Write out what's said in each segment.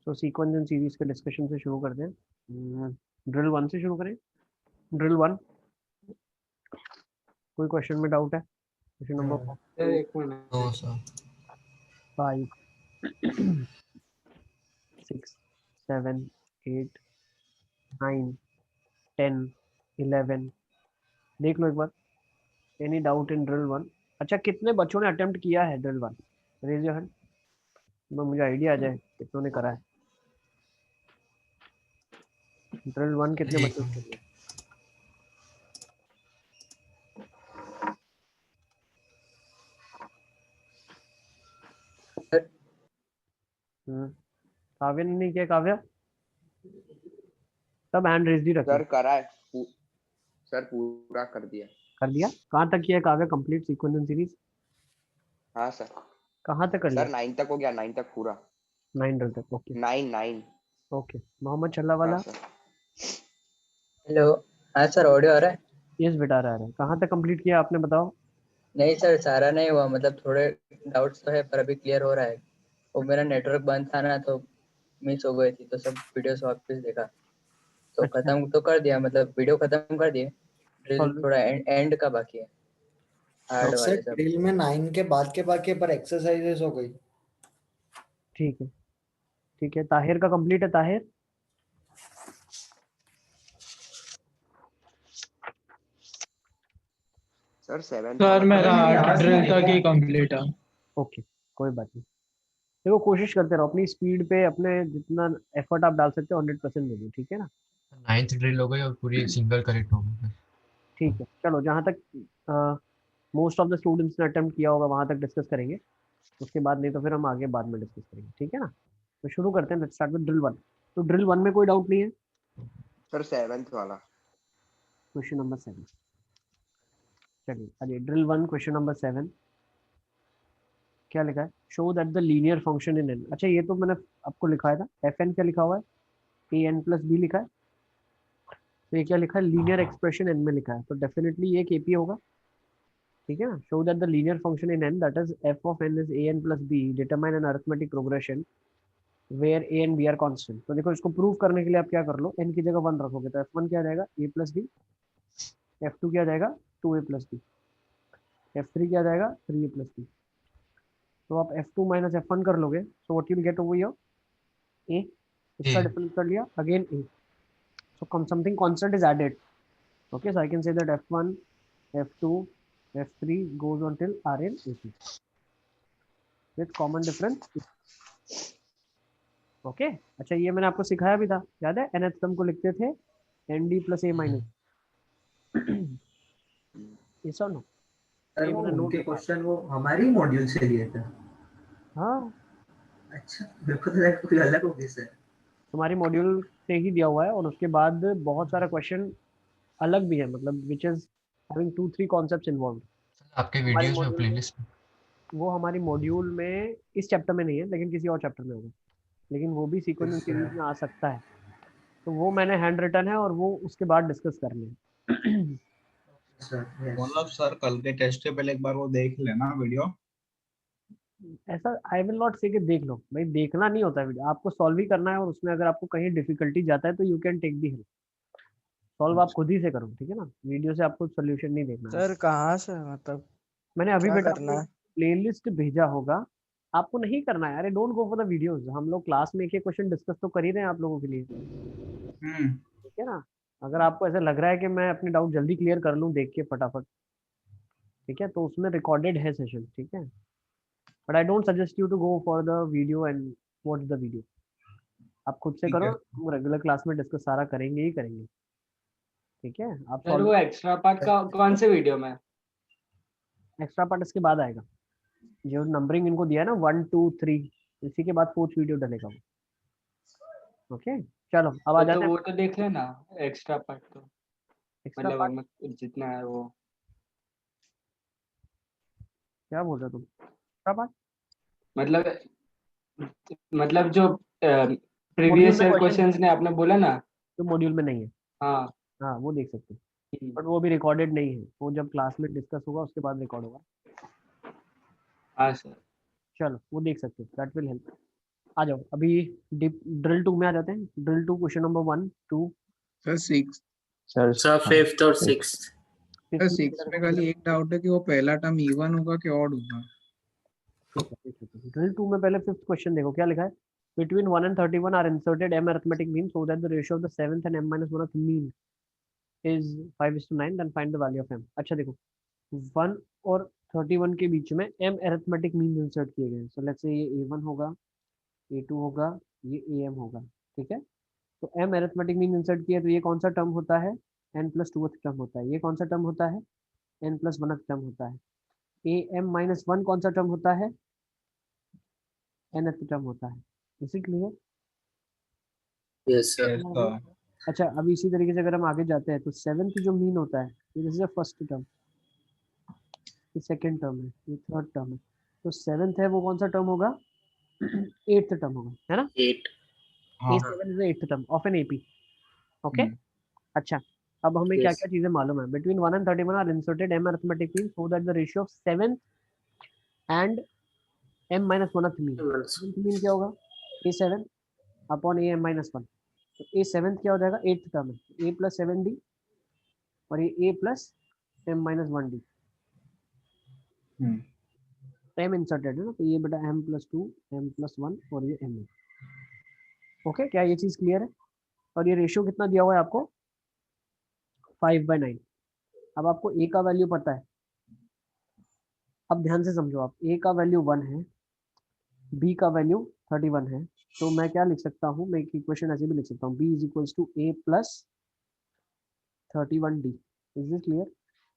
तो sequence and series के discussion से शुरू करते हैं। ड्रिल 1 से शुरू करें। ड्रिल 1, कोई क्वेश्चन में डाउट है? क्वेश्चन नंबर एक मिनट। 5 6 7 8 9 10 11, देख लो एक बार। Any doubt in drill 1? अच्छा, कितने बच्चों ने अटेम्प्ट किया है ड्रिल 1? रेज योर हैंड, मुझे आइडिया आ जाए कितनों ने करा है। ड्रिल 1 कितने बच्चों ने किया? काव्या ने नहीं किया? काव्या, सब हैंड रेज ही रखे। सर करा है, सर पूरा कर दिया। कर दिया? कहाँ तक किया है Kavya complete sequence and series? हाँ सर। कहाँ तक कर लिया? सर 9 तक हो गया, 9 तक पूरा। 9 ड्रिल तक, ओके 9। ओके। मोहम्मद छल्ला हाँ वाला? सर। हेलो, हाँ सर, ऑडियो आ रहा है? यस बेटा, आ रहा है। कहाँ तक कंप्लीट किया आपने, बताओ। नहीं सर, सारा नहीं हुआ, मतलब थोड़े डाउट्स तो है पर अभी क्लियर हो रहा है। वो मेरा नेटवर्क बंद था ना, तो मिस हो गई थी, तो सब वीडियोस वापस देखा तो अच्छा, खत्म तो कर दिया, मतलब वीडियो खत्म कर दिए। Drill solve. थोड़ा एंड का बाकी है, हार्ड सर वाले सब। ड्रिल में 9 के बाद के बाकी है, पर एक्सरसाइजेस हो गई। ठीक है, ठीक है। ताहिर का कंप्लीट है? ताहिर, सर 7 सर वाला मेरा करा है। ड्रिल तक ही कंप्लीट है। ओके, कोई बात नहीं। देखो, कोशिश करते रहो अपनी स्पीड पे, अपने जितना एफर्ट आप डाल सकते हो 100% दे दो, ठीक है ना? 9th ड्रिल हो गई और पूरी सिंगल करेक्ट हो गई। ठीक है, चलो जहाँ तक मोस्ट ऑफ द स्टूडेंट्स ने अटेम्प्ट किया होगा वहाँ तक डिस्कस करेंगे। उसके बाद नहीं तो फिर हम आगे बाद में डिस्कस करेंगे, ठीक है ना? तो शुरू करते हैं, लेट्स स्टार्ट विद ड्रिल 1। तो ड्रिल 1 में कोई डाउट नहीं है? सर 7th वाला। क्वेश्चन नंबर 7, चलिए। अरे ड्रिल 1 क्वेश्चन नंबर 7 क्या लिखा है? Show that the linear function in N. अच्छा, ये तो मैंने आपको लिखाया था। एफ एन क्या लिखा हुआ है? ए एन प्लस बी लिखा है। तो ये क्या लिखा है? लीनियर एक्सप्रेशन एन में लिखा है, तो डेफिनेटली ये केपी होगा, ठीक है ना? Show that the linear function in n, that is f of n is a n plus b, determine an arithmetic progression where a and b are constant. तो देखो, इसको प्रूव करने के लिए आप क्या कर लो, एन की जगह 1 रखोगे तो एफ वन क्या आ जाएगा? ए प्लस बी। एफ टू क्या आ जाएगा? 2a plus B. F three क्या आ जाएगा? 3a plus B. तो आप F two minus F one कर लोगे, so what you will get over here? A. इसका डिफरेंस कर लिया, again A. So something constant is added. Okay, so I can say that F1, F2, F3 goes until Rn AP with common difference. Okay, अच्छा, ये मैंने आपको सिखाया भी था, याद है? nth टर्म को लिखते थे nd plus A minus. yes or no? Sir ये वो मैंने नोट उनके लिखा। क्वेश्चन वो हमारी मॉड्यूल से लिए थे। हाँ, अच्छा, मेरे को तो लगा कोई अलग होगी सर। तुम्हारी मॉड्यूल से ही दिया हुआ है, और उसके बाद बहुत सारा क्वेश्चन अलग भी है, मतलब which is having 2-3 concepts involve. आपके हमारी वीडियोस में मॉड्यूल में, प्लेलिस्ट में वो हमारी मॉड्यूल में इस चैप्टर में नहीं है, लेकिन किसी और चैप्टर में होगा, लेकिन वो भी सीक्वेंस एंड सीरीज में आ सकता है। तो वो मैंने हैंड रिटन है, और वो उसके बाद डिस्कस कर लें। सर यस मतलब सर कल के टेस्ट से पहले एक बार वो देख लेना वीडियो। ऐसा आई विल नॉट से कि देख लो भाई, देखना नहीं होता है वीडियो, आपको सॉल्व ही करना है, और उसमें अगर आपको कहीं डिफिकल्टी जाता है तो you can take the help. Solve आप खुद ही से करो, ठीक है ना? वीडियो से आपको सोल्यूशन नहीं देखना है। सर कहाँ से, मतलब मैंने अभी क्या बेटा करना आपको है? प्लेलिस्ट भेजा होगा, आपको नहीं करना है। अरे don't go for the videos, हम लोग क्लास में एक एक क्वेश्चन डिस्कस तो कर ही रहे हैं आप लोगों के लिए, ठीक है ना? अगर आपको ऐसा लग रहा है कि मैं अपने डाउट जल्दी क्लियर कर लूँ देख के फटाफट, ठीक है, तो उसमें रिकॉर्डेड है सेशन, ठीक है? But I don't suggest you to go for the video and watch the video. आप खुद से ठीक करो, है। हम रेगुलर क्लास में डिस्कस सारा करेंगे ही करेंगे, ठीक है? आप सर वो एक्स्ट्रा पार्ट का कौन से वीडियो में? एक्स्ट्रा पार्ट इसके बाद आएगा, जो नंबरिंग इनको दिया है ना 1 2 3, इसी के बाद 4th वीडियो डलेगा वो। ओके, चलो अब आ तो जाते हैं वो तो देख लेना एक्स्ट्रा पार्ट तो, एक्स्ट्रा मतलब पार्ट। हमें जितना है वो। क्या बोल रहे हो तुम? एक्स्ट्रा पार्ट मतलब मतलब जो मॉड्यूल प्रीवियस में ईयर क्वेश्चन क्वेश्चंस ने आपने बोला ना। जो मॉड्यूल में नहीं है, हाँ। हाँ वो देख सकते हैं, हम्म। बट वो भी रिकॉर्डेड नहीं है, वो जब क्लास में डिस्कस होगा उसके बाद रिकॉर्ड होगा। हाँ सर। चलो वो देख सकते हो, दैट विल हेल्प। आ जाओ अभी ड्रिल 2 में आ जाते हैं। Drill 2 question number 1 2 sir 6 sir fifth और सिक्स्थ। सर 6 में खाली एक डाउट है कि वो पहला टर्म इवन होगा कि ऑड होगा। ड्रिल 2 में पहले फिफ्थ क्वेश्चन देखो क्या लिखा है। Between 1 and 31 are inserted m arithmetic mean so that the ratio of the seventh and m minus 1th mean is 5:9, then find the value of m। अच्छा देखो 1 और 31 के बीच में m arithmetic mean इंसर्ट किए गए हैं। सो लेट्स से ये a1 होगा, a2 होगा, ये am होगा, ठीक है। तो m arithmetic mean इंसर्ट किया तो ये कौन सा टर्म होता है, n प्लस 2th टर्म होता है। ये कौन सा टर्म होता है, n प्लस 1th टर्म होता है। am माइनस 1 कौन सा टर्म होता है, nth टर्म होता है। इसी clear? Yes sir. Yes, sir. अच्छा अब इसी तरीके से अगर हम आगे जाते हैं तो सेवेंथ जो मीन होता है, दिस इज फर्स्ट टर्म, ये सेकंड टर्म है, ये थर्ड टर्म है। तो सेवेंथ है वो कौन सा टर्म होगा, एट्थ टर्म होगा, है ना। 8। हाँ। A7 is the eighth term of an AP। Okay अच्छा अब हमें Yes. क्या क्या चीजें मालूम है। Between 1 and 31 are inserted m arithmetic mean so that the ratio of seventh and m minus 1th mean। seventh mean क्या होगा, A7 अपॉन am minus 1। तो A7 क्या हो जाएगा, एट्थ टर्म है, a प्लस 7d और ये a plus m minus 1d। m inserted है ना, तो ये बेटा m प्लस 2 m प्लस 1 और ये m है। ओके क्या ये चीज क्लियर है। और ये रेशियो कितना दिया हुआ है आपको, 5/9। अब आपको a का वैल्यू पता है, अब ध्यान से समझो आप, a का वैल्यू 1 है, b का वैल्यू 31 है। तो मैं क्या लिख सकता हूँ, मैं एक इक्वेशन ऐसे भी लिख सकता हूँ, b is equals to a plus 31d। Is it clear.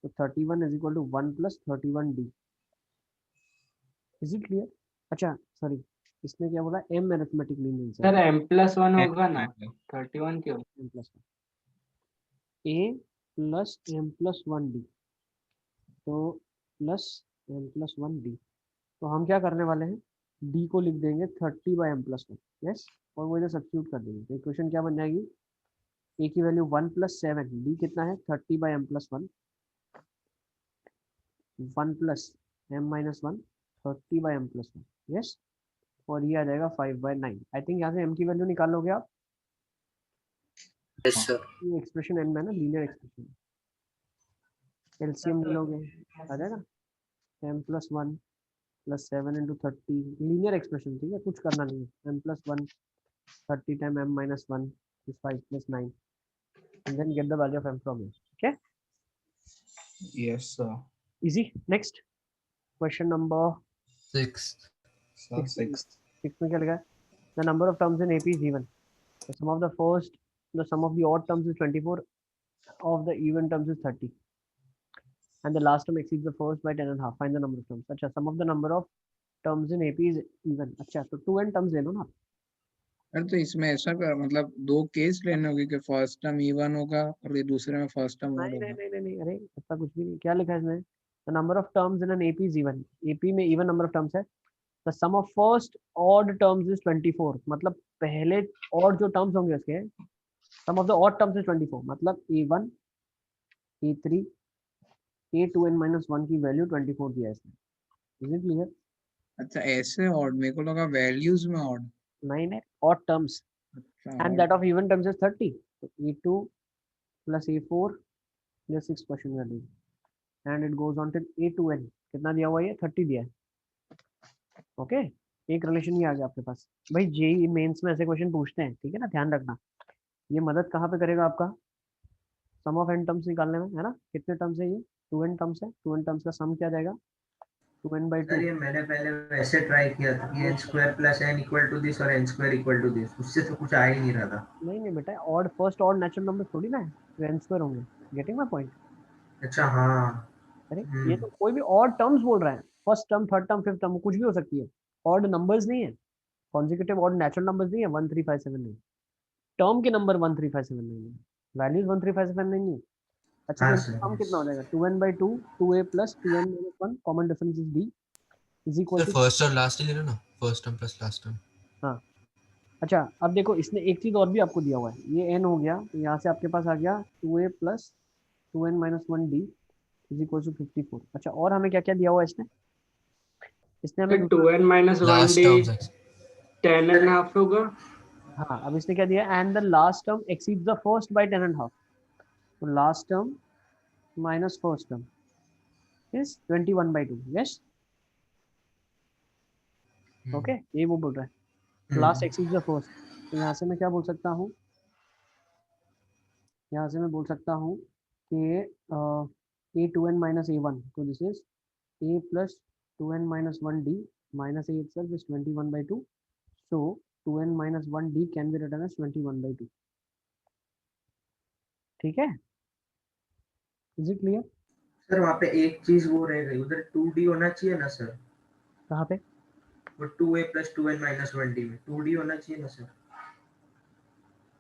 तो 31 is equal to 1 plus 31d। Is it clear. अच्छा सॉरी इसमें क्या बोला, m arithmetic mean answer sir m+1 होगा ना, 31 क्यों? m plus a plus m plus 1d, तो plus m plus 1d। तो हम क्या करने वाले हैं, d को लिख देंगे 30/m प्लस 1। यस, और वो इधर सब्स्टिट्यूट कर देंगे। तो इक्वेशन क्या बन जाएगी, a की वैल्यू 1 प्लस 7, d कितना है 30/m plus 1, 1 plus m minus 1 30/m plus 1। Yes, और ये आ जाएगा 5/9। आई थिंक यहाँ से m की वैल्यू निकाल लोगे आप। Yes sir. ये एक्सप्रेशन n में ना लीनियर एक्सप्रेशन, एलसीएम ले लोगे आ जाएगा m plus 1 plus 7 into 30, linear expression, ठीक है, कुछ करना नहीं है। m plus 1 30 time m minus 1 is 5 plus 9 and then get the value of m from here। Okay Yes, sir. Easy. Next question number 6। Sir, 6. 6 में क्या लिखा है, the number of terms in AP is even, the sum of the first, the sum of the odd terms is 24, of the even terms is 30 and the last term exceeds the first by 10.5, find the number of terms। अच्छा sum of the number of terms in AP is even। अच्छा तो 2n terms ले लो ना। अरे तो इसमें ऐसा कर मतलब दो केस लेने होंगे कि फर्स्ट टर्म इवन होगा और ये दूसरे में फर्स्ट टर्म ऑड नहीं नहीं होगा। नहीं नहीं, अरे ऐसा कुछ भी नहीं। क्या लिखा है इसमें, the number of terms in an AP is even। AP में even नंबर ऑफ टर्म्स है। The sum of first odd terms is 24, मतलब पहले ऑड जो टर्म्स होंगे उसके, sum of the odd terms is 24, मतलब A1 A3 A2n माइनस 1 की value 24 दिया है इसमें। Is it clear. अच्छा ऐसे ऑड, मेरे को लगा वैल्यूज में ऑड। नहीं नहीं, odd terms and that of even terms is 30। So A2 plus A4 plus 6 question value and it goes on till A2n। कितना दिया हुआ है, 30 दिया है। ओके एक रिलेशन ही आ गया आपके पास। भाई जेई मेंस में ऐसे क्वेश्चन पूछते हैं, ठीक है ना, ध्यान रखना। ये मदद कहाँ पे करेगा आपका, सम ऑफ n टर्म्स निकालने में, है ना। कितने टर्म्स है ये, 2n टर्म्स है। 2n टर्म्स का सम क्या जाएगा, 2n/2। सर ये मैंने पहले वैसे ट्राई किया था कि n² plus n equal to this और n² इक्वल टू दिस, उससे तो कुछ आ ही नहीं रहा था। नहीं नहीं बेटा, odd first odd natural number थोड़ी ना है, तो n² होंगे। Getting my point. अच्छा हाँ। अरे ये तो कोई भी ऑड टर्म्स बोल रहा है, first term third term fifth term कुछ भी हो सकती है। ऑड नंबर्स नहीं है, कॉन्जिक्यूटिव ऑड नेचुरल नंबर्स नहीं है। 1 3 5 7 नहीं, टर्म के नंबर 1 3 5 7 नहीं है, वैल्यूज 1 3 5 7 नहीं है। अच्छा हाँ तो सर। सम कितना हो जाएगा, 2n/2 2a plus 2n minus 1 common difference is d is equal sir two. First और लास्ट ही ले लो ना, first term plus last term. हाँ अच्छा अब देखो इसने एक चीज और भी आपको दिया हुआ है, ये n हो गया, तो यहाँ से आपके पास आ गया 2a plus 2n minus 1d is equal to 54। अच्छा और हमें क्या क्या दिया हुआ है इसने, इसने हमें 2n - लास्ट 1d टर्म्स 10.5 होगा। हाँ, अब इसने क्या दिया, and the last term exceeds the first by 10.5, तो last term minus first term is 21/2। Yes, okay, ये वो बोल रहा है लास्ट एक्सीड्स द फर्स्ट। तो यहाँ से मैं क्या बोल सकता हूँ, यहाँ से मैं बोल सकता हूँ कि a2n minus a1, तो this is a plus 2n minus 1d minus a itself is 21/2, so 2n minus 1d can be written as 21/2। ठीक है, इज इट क्लियर? सर वहाँ पे एक चीज वो रह गई, उधर 2d होना चाहिए ना सर, कहाँ पे? वो 2a plus 2n minus 1d में 2d होना चाहिए ना सर।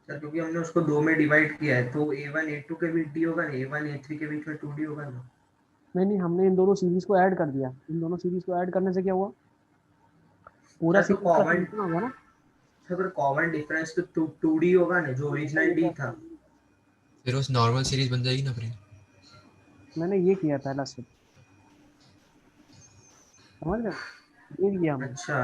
सर क्योंकि हमने उसको दो में डिवाइड किया है, तो a1 a2 के बीच d होगा ना, a1 a3 के बीच में 2d होगा ना। नहीं नहीं, हमने इन दोनों सीरीज को ऐड कर दिया, इन दोनों सीरीज को ऐड करने से क्या हुआ, पूरा सर तो सीरीज का कॉमन, समीकरण होगा ना। सर कॉमन डिफरेंस तो 2d होगा ना, जो ओरिजिनल d था। फिर उस नॉर्मल सीरीज बन जाएगी ना फिर। मैंने ये किया पहला स्टेप, समझ गए, ये किया हमने। अच्छा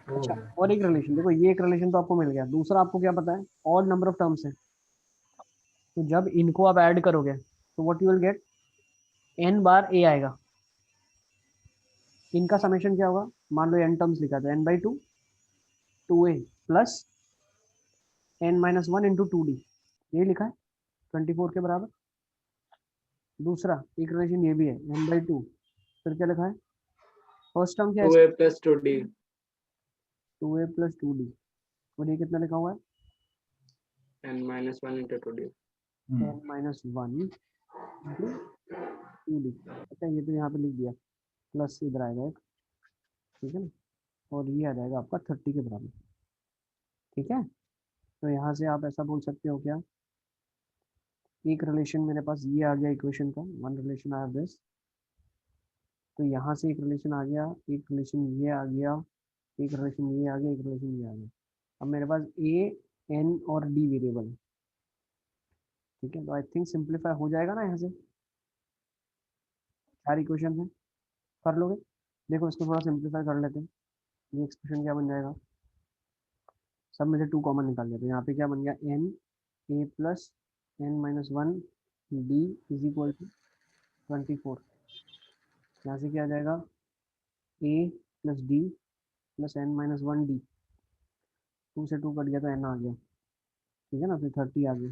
अच्छा, और एक रिलेशन देखो, ये एक रिलेशन तो आपको मिल गया, दूसरा आपको क्या पता है, और नंबर ऑफ टर्म्स है, तो जब इनको आप ऐड करोगे तो what you will gate, n bar a आएगा, इनका समेशन क्या होगा, मान लो n टर्म्स लिखा था n/2 2a plus n-1 into 2d, ये लिखा है 24 के बराबर। दूसरा एक रिलेशन ये भी है n/2, फिर क्या लिखा है, फर्स्ट टर्म क्या है, 2a plus 2d 2a plus 2d, और ये कितना लिखा हुआ है, n minus 1 into 2d। n-1 into 2d। अच्छा, ये तो यहाँ पे लिख दिया, प्लस इधर आएगा एक, ठीक है ना, और ये आ जाएगा आपका 30 के बराबर। ठीक है, तो यहाँ से आप ऐसा बोल सकते हो क्या, एक रिलेशन मेरे पास ये आ गया इक्वेशन का, one relation I have this, तो यहाँ से एक रिलेशन आ गया, एक रिलेशन ये आ गया, एक रिलेशन ये आ गया, एक रिलेशन ये आ गया। अब मेरे पास a, n और d वेरिएबल है, ठीक है, तो आई थिंक सिंप्लीफाई हो जाएगा ना, यहाँ से 4 इक्वेशन है, कर लोगे। देखो इसको थोड़ा सिंप्लीफाई कर लेते हैं, ये एक्सप्रेशन क्या बन जाएगा, सब में से 2 कॉमन निकाल लेते हैं, यहाँ पे क्या बन गया, n a plus n-1 d is equal to 24, यहाँ से क्या आ जाएगा, a plus d plus n-1 d, 2 से 2 कट गया तो n आ गया, ठीक है ना, फिर 30 आ गया,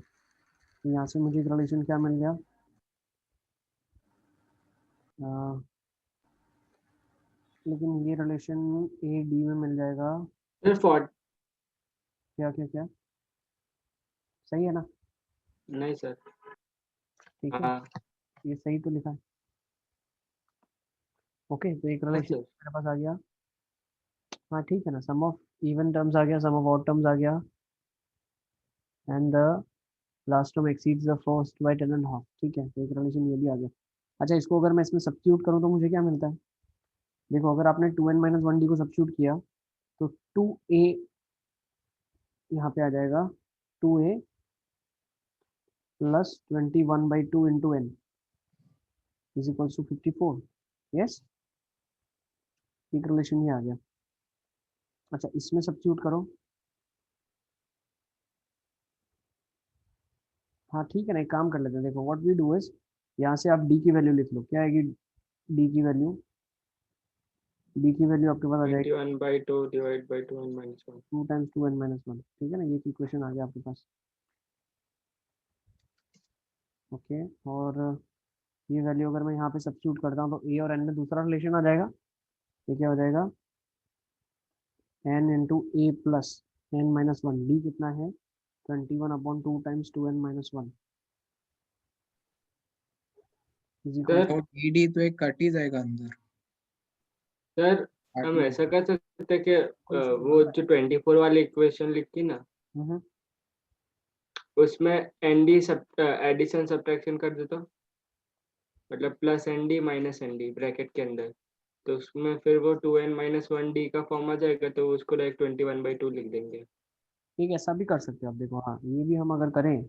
तो यहाँ से मुझे एक रिलेशन क्या मिल गया, लेकिन ये रिलेशन ए डी में मिल जाएगा, सर 40 क्या क्या क्या, सही है ना, नहीं सर। ठीक है, हाँ ये सही तो लिखा है, ओके, तो एक रिलेशन सर। मेरे पास आ गया, हाँ ठीक है ना, सम ऑफ इवन टर्म्स आ गया, सम ऑफ ऑड टर्म्स आ गया, and the last term exceeds the first by 10.5, ठीक है, तो एक रिलेशन ये भी आ गया। अच्छा, इसको अगर मैं इसमें सब्स्टिट्यूट करूँ तो मुझे क्या मिलता है, देखो अगर आपने 2n-1d को सब्स्टिट्यूट किया तो 2a यहाँ पे आ जाएगा, 2a plus 21/2 into n is equals to 54। Yes, एक रिलेशन ही आ गया। अच्छा, इसमें सब्स्टिट्यूट करो, हाँ ठीक है ना, एक काम कर लेते हैं, देखो व्हाट वी डू इज, यहाँ से आप d की वैल्यू लिख लो, क्या आएगी d की वैल्यू, d की वैल्यू आपके पास आ जाएगी 21/2 divided by 2n minus 1। 2 times 2n-1, ठीक है ना, ये इक्वेशन आ गया आपके पास, ओके, और ये वैल्यू अगर मैं यहाँ पे सब्स्टिट्यूट करता हूँ तो a और n में दूसरा रिलेशन आ जाएगा, ये क्या हो जाएगा, n into a plus n-1, d कितना है 21/2 times 2n-1 is equal, sir तो डी तो एक कट ही जाएगा अंदर, सर हम ऐसा कर सकते हैं कि वो जो 24 वाली इक्वेशन लिखी ना, उसमें एनडी सब एडिशन सब्ट्रैक्शन कर देता हूँ, मतलब plus n d minus n d bracket के अंदर, तो उसमें फिर वो 2n-1d का फॉर्म आ जाएगा, तो उसको डायरेक्ट 21/2 लिख देंगे। ठीक, ऐसा भी कर सकते हो आप, देखो हाँ, ये भी हम अगर करें,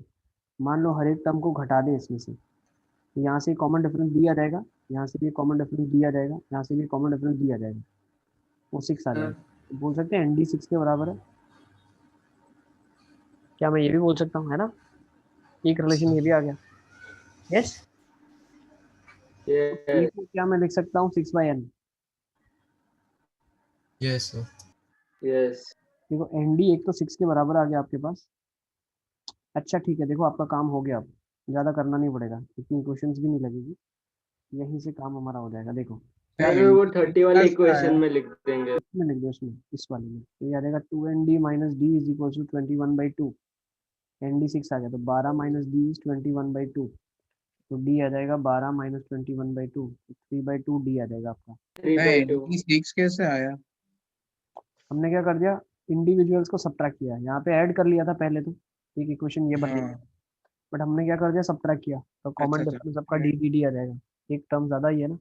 मान लो हर एक टर्म को घटा दें इसमें से, तो यहाँ से कॉमन डिफरेंस दिया जाएगा, यहाँ से भी कॉमन डिफरेंस दिया जाएगा, यहाँ से भी कॉमन डिफरेंस दिया जाएगा, वो 6 आ जाएगा, तो बोल सकते हैं एनडी 6 के बराबर है। क्या मैं ये भी बोल सकता हूँ, है ना? एक रिलेशन ये भी आ गया। Yes, D Yes. को क्या मैं लिख सकता हूँ 6/n। Yes sir. Yes. देखो एनडी एक तो 6 के बराबर आ गया आपके पास। अच्छा ठीक है, देखो आपका काम हो गया, अब ज़्यादा करना नहीं पड़ेगा, इतनी क्वेश्चंस भी नहीं लगेगी, यहीं से काम हमारा हो जाएगा। देखो क्या सर वो 30 इंटीग्रल वाली का इक्वेशन है? में लिख देंगे। इसमें लिख दो, इसमें इस वाले में तो ये आ जाएगा 2nd minus d is equal to 21/2। N d 6 आ गया तो 12 माइनस डी इज 21/2, तो डी आ जाएगा 12 माइनस 21/2, 3/2 डी आ जाएगा आपका। 3/2। सिक्स कैसे आया? हमने क्या कर दिया, इंडिविजुअल्स को सब्ट्रैक्ट किया, यहाँ पे ऐड कर लिया था पहले तो, एक इक्वेशन ये बनी, हाँ, बट हमने क्या कर दिया, सब्ट्रैक्ट किया, तो कॉमन अच्छा डिफरेंस आपका डी डी डी आ जाएगा, एक टर्म ज्यादा ही है ना,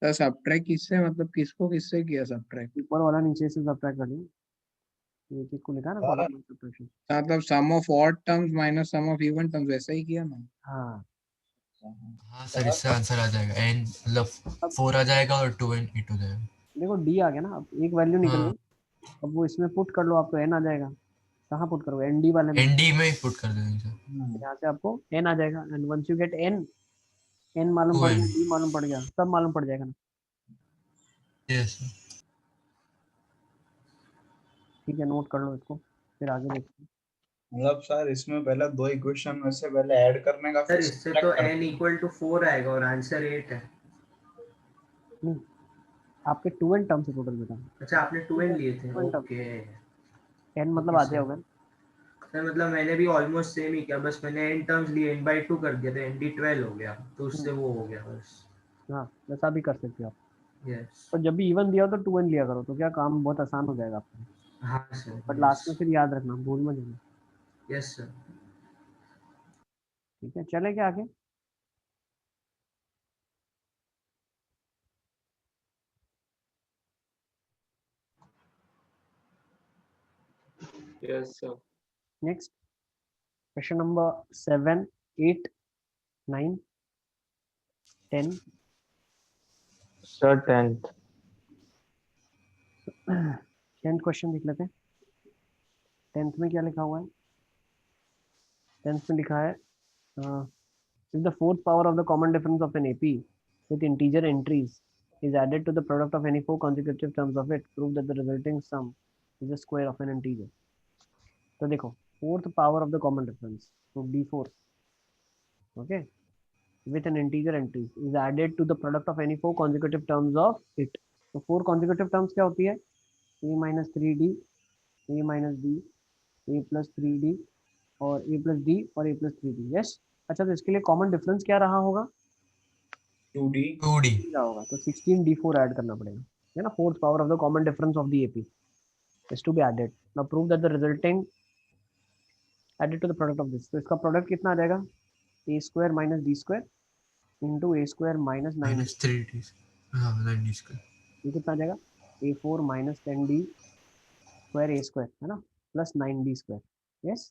तो सब्ट्रैक्ट किससे, मतलब किसको किससे किया सब्ट्रैक्ट? ऊपर वाला नीचे से सब्ट्रैक्ट कर दिया, एक एक को लिखा ना कॉमन सब्ट्रैक्शन। मतलब sum of odd terms minus sum of even terms, वैसा ही किया ना? हाँ, हाँ सर, इससे आंसर आ जाएगा n मतलब 4 आ जाएगा और 2n 8 हो जाएगा। देखो डी आ गया ना, अब एक वैल्यू निकल हाँ, गई, अब वो इसमें पुट कर लो, आपको एन आ जाएगा। कहाँ पुट करोगे, एन डी वाले में, nd में पुट कर देंगे सर। यहाँ से आपको एन आ जाएगा, and once you get n, n मालूम पड़ 2n। गया, डी मालूम पड़ गया, सब मालूम पड़ जाएगा ना। Yes sir. ठीक है, नोट कर लो इसको, फिर आगे देखते हैं। मतलब सर इसमें पहले दो इक्वेशन में से पहले ऐड करने का, सर फिर इससे subtract तो करने n इक्वल टू 4 आएगा और आंसर 8 है। नहीं, आपके 2n टर्म से टोटल बता, अच्छा आपने 2n लिए थे, 2n टर्म, ओके। एन मतलब आधे हो गए। सर मतलब मैंने भी ऑलमोस्ट सेम ही किया, बस मैंने n टर्म्स लिए, n/2 कर दिया तो nd 12 हो गया, तो उससे वो हो गया बस। हाँ, वैसा भी कर सकते हो आप, यस। और जब भी इवन दिया हो तो 2n लिया करो, तो क्या काम बहुत आसान हो जाएगा आपका, हाँ सर। बट लास्ट में फिर याद रखना, भूल मत जाना। Yes sir. ठीक है, चले क्या आगे। Yes sir. Next question number 7, 8, 9, 10। Sir 10th। 10th question देख लेते हैं। 10th में क्या लिखा हुआ है, 10th में लिखा है if the fourth power of the common difference of an AP with integer entries is added to the product of any 4 consecutive terms of it, prove that the resulting sum is the square of an integer। तो देखो, fourth power of the common difference, so d4, okay, with an integer entry is added to the product of any 4 consecutive terms of it। तो 4 consecutive terms क्या होती है, a minus 3d, a minus d, a plus 3d, और a plus d और a plus 3d। Yes, अच्छा तो इसके लिए कॉमन डिफरेंस क्या रहा होगा, 2D। रहा होगा, तो 16d4 ऐड करना पड़ेगा, है ना। Fourth power of the common difference of the AP is to be added। now prove that the resulting added to the product of this, तो इसका प्रोडक्ट कितना आ जाएगा, a square minus d square into a square minus 9d, -3d। हाँ 9d square. ये कितना आ जाएगा, a4 minus 10d square a square, है ना, प्लस 9d square। यस,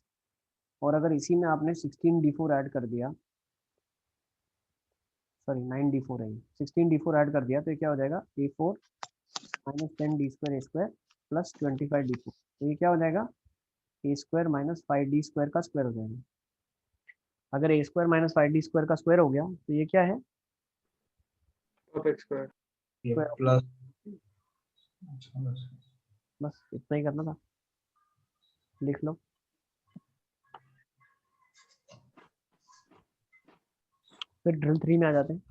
और अगर इसी में आपने 16d4 ऐड कर दिया, सॉरी 9d4 है, 16d4 ऐड कर दिया, तो ये क्या हो जाएगा, a4 minus 10d square a square plus 25d4, तो ये क्या हो जाएगा, a square minus 5d square का स्क्वायर हो जाएगा। अगर a square minus 5d square का स्क्वायर हो गया तो ये क्या है, Of x square। Square of plus. बस इतना ही करना था, लिख लो। फिर ड्रिल 3 में आ जाते हैं।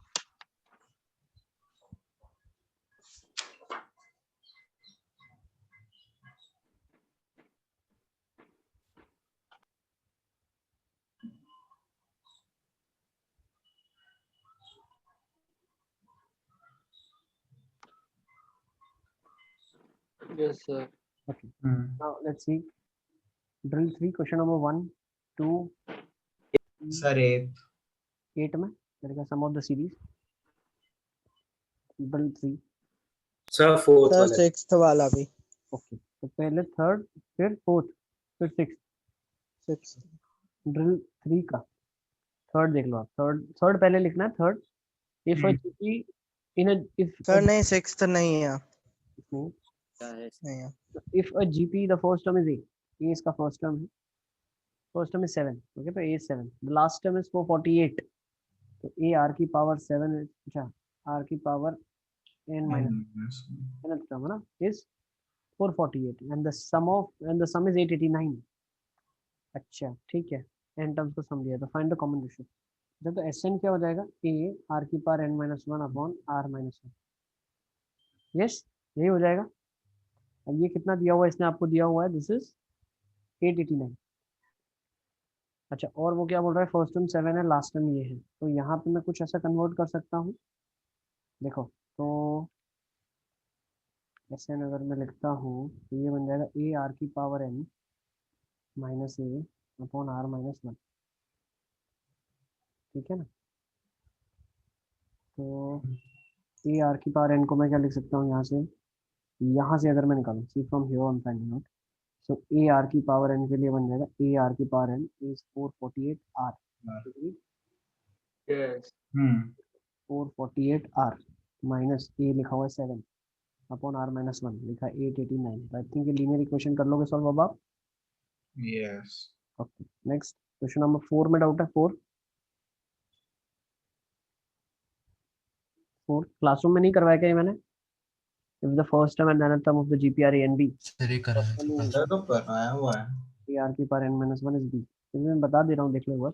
Yes sir. Okay, now let's see drill 3 question number 1 2 sir 8 में मेरे sum of the series drill 3। Sir fourth sir वाला। 6th वाला भी। ओके, तो पहले थर्ड, फिर फोर्थ, फिर 6 ड्रिल 3 का थर्ड देख लो आप, थर्ड पहले लिखना है, third if in if sir नहीं 6th नहीं है। If a GP the first term is A इसका फर्स्ट टर्म है, फर्स्ट टर्म इज 7, ओके, तो A is 7, the last term is 448, तो ए आर की पावर 7 है, अच्छा आर की power n minus nth term है ना, is 448 and the some is 889। अच्छा ठीक है, n टर्म्स को सम दिया, तो फाइंड द कॉमन रेशियो। जब तो एस क्या हो जाएगा, ए आर की power n minus 1 upon r minus 1, yes यही हो जाएगा। अब ये कितना दिया हुआ है, इसने आपको दिया हुआ है, दिस इज 889। अच्छा, और वो क्या बोल रहा है, फर्स्ट टर्म 7 है, लास्ट टर्म ये है, तो यहाँ पे मैं कुछ ऐसा कन्वर्ट कर सकता हूँ, देखो तो ऐसे अगर मैं लिखता हूँ तो ये बन जाएगा ए आर की power n minus a upon r minus 1, ठीक है ना। तो ए आर की पावर n को मैं क्या लिख सकता हूँ, यहाँ से अगर मैं निकालूँ, see from here I am finding out, so A are की पावर n के लिए बन जाएगा ए आर की power n is 448 R, yes 448 R minus A लिखा हुआ है 7 अपॉन आर माइनस 1 लिखा है 889। आई थिंक ये लीनियर इक्वेशन कर लोगे सॉल्व अब आप। Yes okay, next question number 4 में डाउट है, 4 क्लासरूम में नहीं करवाया क्या ये मैंने, if the first term and another term of the GP are a and b, sir ये करा है सर तो कराया हुआ है। ए आर की power n minus 1 is b, मैं बता दे रहा हूँ, देख लो एक बार।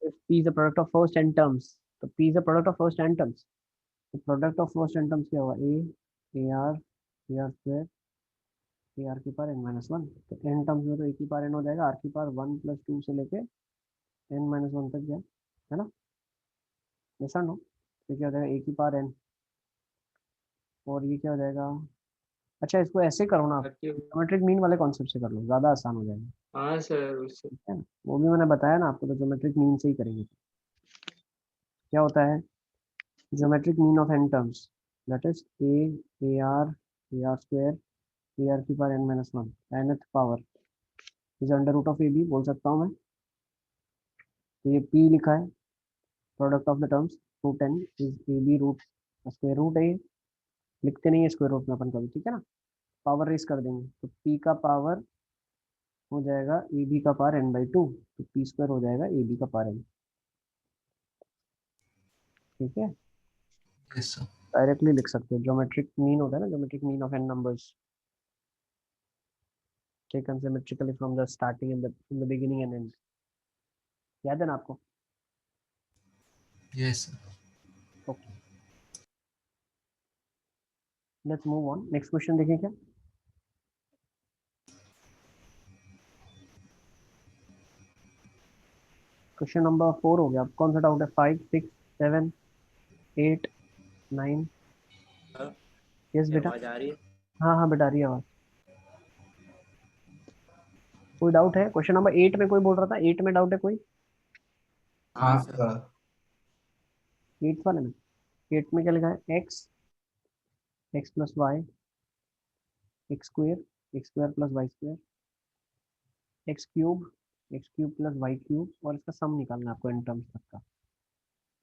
if p is the product of first n terms, तो p is the product of first n terms, तो product of first n terms क्या होगा, ए आर स्क्वायर ए आर की पावर n माइनस 1, तो n टर्म्स में तो ए की power n हो जाएगा, आर की पावर 1 प्लस 2 से लेके n माइनस 1 तक गया है ना, ऐसा नो, तो क्या हो जाएगा ए की पावर n, और ये क्या हो जाएगा, अच्छा इसको ऐसे करो ना, ज्योमेट्रिक मीन वाले कॉन्सेप्ट से कर लो, ज़्यादा आसान हो जाएगा। हाँ सर, उससे ठीक है ना, वो भी मैंने बताया ना आपको, तो ज्योमेट्रिक मीन से ही करेंगे। क्या होता है geometric mean of n terms, that is A R square A are की power n minus 1 nth power is under root of A B बोल सकता हूँ मैं, तो ये p लिखा है, product of the terms root n is A B root square root है, ये लिखते नहीं है स्क्वायर रूट में अपन कभी, ठीक है ना, पावर रेस कर देंगे, तो p का पावर हो जाएगा ए बी का पावर n/2, तो p स्क्वायर हो जाएगा ए बी का पावर n, ठीक है, यस सर। डायरेक्टली लिख सकते हो, ज्योमेट्रिक मीन होता है ना, geometric mean of n numbers taken symmetrically from the starting and from the beginning and end, याद है ना आपको। Yes sir. Okay, let's move on, next question देखें क्या। क्वेश्चन नंबर 4 हो गया, अब कौन सा डाउट है, 5 6 7 8 9, यस बेटा, आवाज आ रही है? हाँ हाँ बेटा आ रही है आवाज। कोई डाउट है, क्वेश्चन नंबर 8 में कोई बोल रहा था, 8 में डाउट है कोई, हाँ सर 8 वाले में, 8 में क्या लिखा है, x plus y x square plus y square x cube plus y cube, और इसका सम निकालना है आपको n टर्म्स तक का।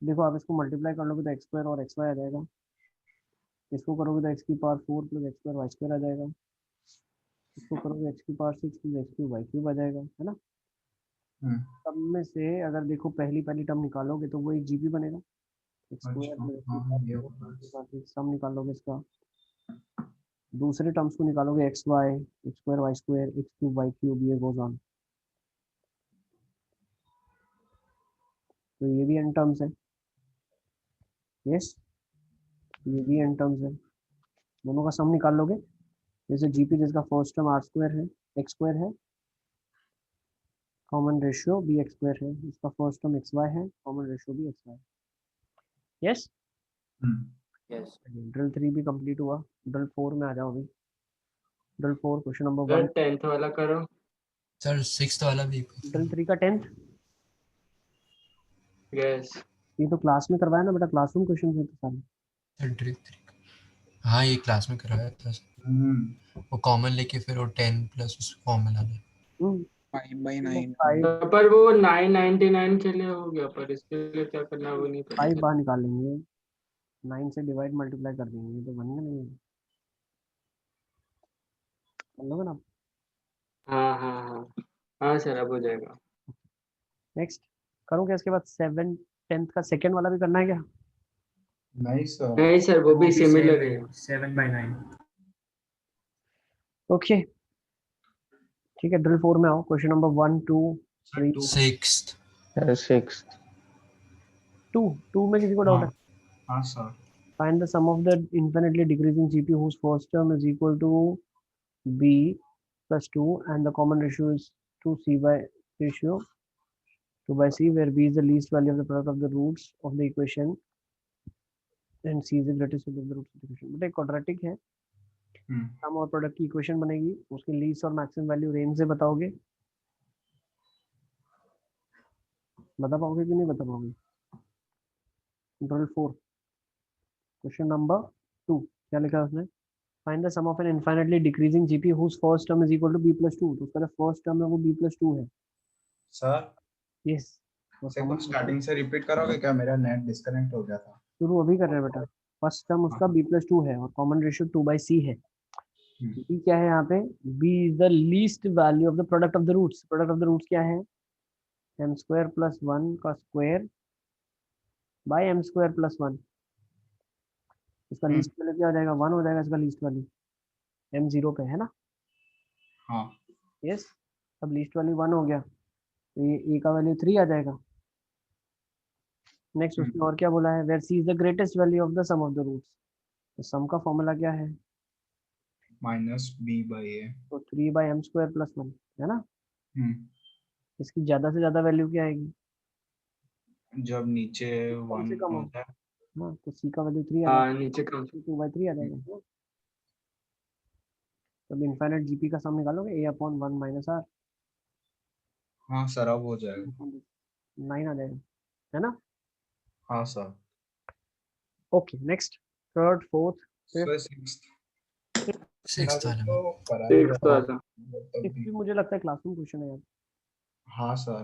देखो आप इसको मल्टीप्लाई कर लोगे तो एक्स स्क्वायर और एक्स वाई आ जाएगा, इसको करोगे तो एक्स की power 4 plus X square Y square आ जाएगा, इसको करोगे एक्स की power 6 plus X cube Y cube आ जाएगा, है ना। सब में से अगर देखो पहली टर्म निकालोगे तो वो एक जीपी बनेगा, एक्स स्क्वायर प्लस सम निकालोगे इसका, दूसरे टर्म्स को निकालोगे x square Y square x cube Y cube, ये गोज ऑन, तो ये भी n टर्म्स है, यस ये भी n टर्म्स है, दोनों का सम निकाल लोगे, जैसे जीपी जिसका फर्स्ट टर्म आर स्क्वायर है एक्स स्क्वायर है, common ratio b x square है, इसका फर्स्ट टर्म एक्स वाई है, कॉमन रेशियो भी x y, yes yes drill 3 भी कंप्लीट हुआ, ड्रिल 4 में आ जाओ अभी, drill 4 question number sir 1, 10th वाला करो। सर 6th वाला भी। ड्रिल 3 का 10th, यस ये तो क्लास में करवाया ना बेटा, क्लासरूम क्वेश्चन है तो सारे, सर ड्रिल 3 हाँ ये क्लास में कराया था सर। वो कॉमन लेके फिर वो 10 प्लस उसको कॉमन आना 5/9 पर वो 999 के लिए हो गया, पर इसके लिए क्या करना है वो नहीं पता। 5 बाहर निकाल लेंगे, 9 से डिवाइड मल्टीप्लाई कर देंगे, तो बनना नहीं है, कर लोगे ना? हाँ हाँ हाँ हाँ सर अब हो जाएगा। नेक्स्ट करूँ क्या इसके बाद? 7 10th का सेकंड वाला भी करना है क्या? नहीं सर। नहीं सर वो भी सिमिलर है। 7/9। ओके ठीक है, ड्रिल 4 में आओ। क्वेश्चन नंबर 1 2 3 सिक्स्थ 6th 2 में किसी को डाउट है? हाँ sir. Find the sum of the infinitely decreasing GP whose first term is equal to B plus 2 and the common ratio is 2 by C, where B is the least value of the product of the roots of the equation and C is the greatest value of the roots of the equation. But एक quadratic है, सम और product की equation बनेगी, उसकी least और maximum value range से बताओगे? बता पाओगे कि नहीं बता पाओगे? ड्रिल 4 क्वेश्चन नंबर 2 क्या लिखा है उसने? Find the sum of an infinitely decreasing GP whose first term is equal to b + 2। तो उसका फर्स्ट टर्म है वो b + 2 है। सर यस स्टार्टिंग से रिपीट करोगे क्या? मेरा नेट डिस्कनेक्ट हो गया था। शुरू अभी कर रहे हैं बेटा। फर्स्ट टर्म उसका b + 2 है और कॉमन रेशियो 2/c है। b क्या है यहाँ पे? b is the least value of the product of the roots. Product of the roots क्या है? m² + 1 का स्क्वायर बाय m² + 1। इसका लीस्ट वैल्यू क्या हो जाएगा? 1 हो जाएगा इसका लीस्ट वैल्यू, m0 पे है ना? हाँ यस अब लीस्ट वैल्यू 1 हो गया तो ये a का वैल्यू 3 आ जाएगा। नेक्स्ट उसने और क्या बोला है? Where c is the greatest value of the sum of the roots. तो सम का फॉर्मूला क्या है? -b/a। तो 3/m² + 1 है ना? इसकी ज्यादा से ज्यादा वैल्यू क्या आएगी? जब नीचे कम से 1 कम हो। होता है। हाँ तो c का वैल्यू 3 आ हाँ जाएगा, नीचे कम। 2/3 आ जाएगा। तब इनफाइनाइट जीपी का सम निकालोगे a/1 - r। हाँ सर अब हो जाएगा। 9 आ जाएगा है ना? हाँ sir. Okay next third fourth sir sixth वाले में तो पढ़ा ही सिक्स रहा वाला। तब भी भी। मुझे लगता है क्लासरूम क्वेश्चन है यार। हाँ सर।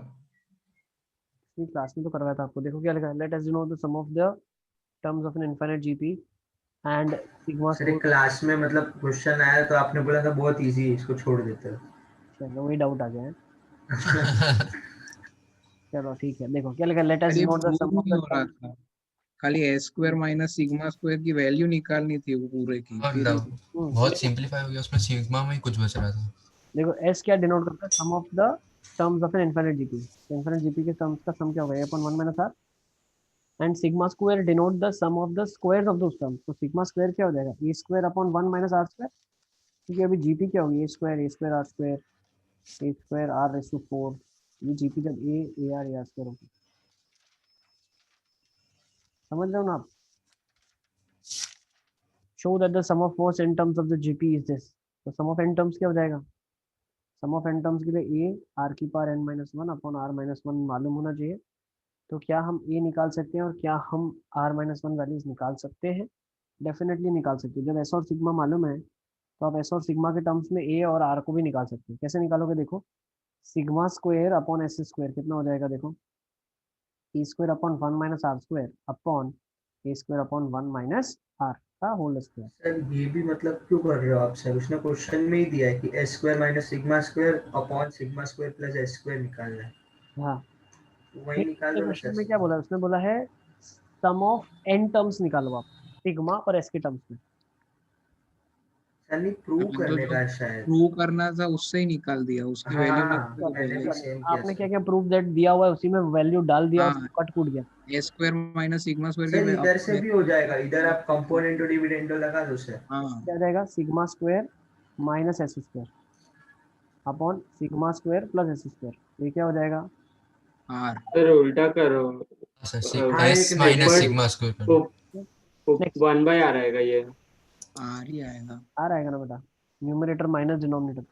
क्लास में तो करवाया था आपको। देखो क्या लिखा है? Let us know the sum of the terms of an infinite GP and sigma sir एक स्क्वायर। क्लास में मतलब क्वेश्चन आया तो आपने बोला था बहुत इजी है, इसको छोड़ देते हो। चलो वही डाउट आ गया है। चलो ठीक है, देखो क्या लिखा है? लेट अस अरे no the prove sum of नहीं द हो रहा था, खाली a² - σ² की वैल्यू निकालनी थी वो पूरे की। और फिर बहुत सिंपलीफाई हो गया, उसमें सिग्मा में ही कुछ बच रहा था। देखो s क्या डिनोट करता है? Sum of the terms of an infinite GP. Infinite GP के टर्म्स का सम क्या होगा? a/1 - r and sigma square denote the sum of the squares of those terms. तो सिग्मा स्क्वायर क्या हो जाएगा? a²/1 - r²। क्योंकि अभी जीपी क्या होगी? a² r², a² r⁴। ये जीपी जब a ar a² होगी। समझ रहे हो ना आप? Show that the sum of force in terms of the GP is this. तो सम ऑफ एन टर्म्स क्या हो जाएगा? सम ऑफ एन टर्म्स के लिए a r⁻n - 1/r - 1 मालूम होना चाहिए। तो क्या हम a निकाल सकते हैं और क्या हम r-1 वैल्यूज निकाल सकते हैं? डेफिनेटली निकाल सकते हैं। जब s और सिग्मा मालूम है तो आप s और सिग्मा के टर्म्स में a और r को भी निकाल सकते हैं। कैसे निकालोगे? देखो सिग्मा स्क्वायर अपॉन s² कितना हो जाएगा? देखो a²/1 - r² upon a²/1 - r का होल स्क्वायर। सर ये भी मतलब क्यों कर रहे हो आप सर? उसने क्वेश्चन में ही दिया है कि s² - σ² अपॉन σ² + s² निकालना है। हाँ वही निकाल दो ना क्वेश्चन सर। में क्या बोला? उसने बोला है सम ऑफ n टर्म्स निकालो आप सिग्मा और s के टर्म्स में। सर नहीं प्रूव तो करने जो का है शायद। प्रूव करना था उससे ही निकाल दिया, उसकी वैल्यू हाँ निकाल दी मैंने पहले भी ही। सेम किया आपने सर। क्या क्या प्रूफ दैट दिया हुआ है उसी में वैल्यू डाल दिया और हाँ कट कूट गया। a² - σ² सर की इधर से भी हो जाएगा, इधर आप हाँ कंपोनेंट और डिविडेंडो लगा दो सर। क्या जाएगा? Sigma square minus s² upon sigma square plus s²। ये क्या हो जाएगा? r। सर उल्टा करो। सर हाँ s एक माइनस नेक्स्ट सिग्मा स्क्वायर करो। नेक्स्ट 1/r आएगा ये। r ही आएगा। आ रहेगा ना बेटा? Numerator minus denominator.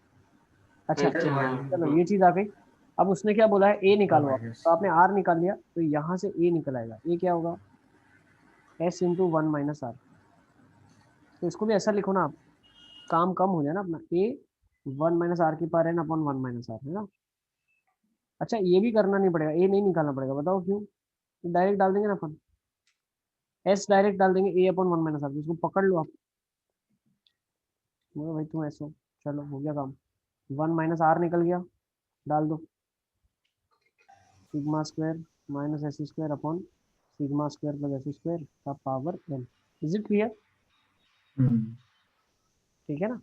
अच्छा अच्छा हाँ चलो हाँ। ये चीज आ गई। अब उसने क्या बोला है? a निकालो आप। माइनस तो आपने r निकाल लिया तो यहाँ से a निकल आएगा। a क्या होगा? s × 1 - r। तो इसको भी ऐसा लिखो ना आप, काम कम हो जाए ना अपना। a 1 - r⁻n अपॉन 1 - r है ना? अच्छा ये भी करना नहीं पड़ेगा, a नहीं निकालना पड़ेगा। बताओ क्यों? डायरेक्ट डाल देंगे ना अपन, s डायरेक्ट डाल देंगे a/1 - r। इसको पकड़ लो आप। भाई तुम ऐसा चलो हो गया काम। 1 माइनस आर निकल गया, डाल दो। Sigma square minus S square upon sigma square plus S square का power n। Is it clear? ठीक है ना?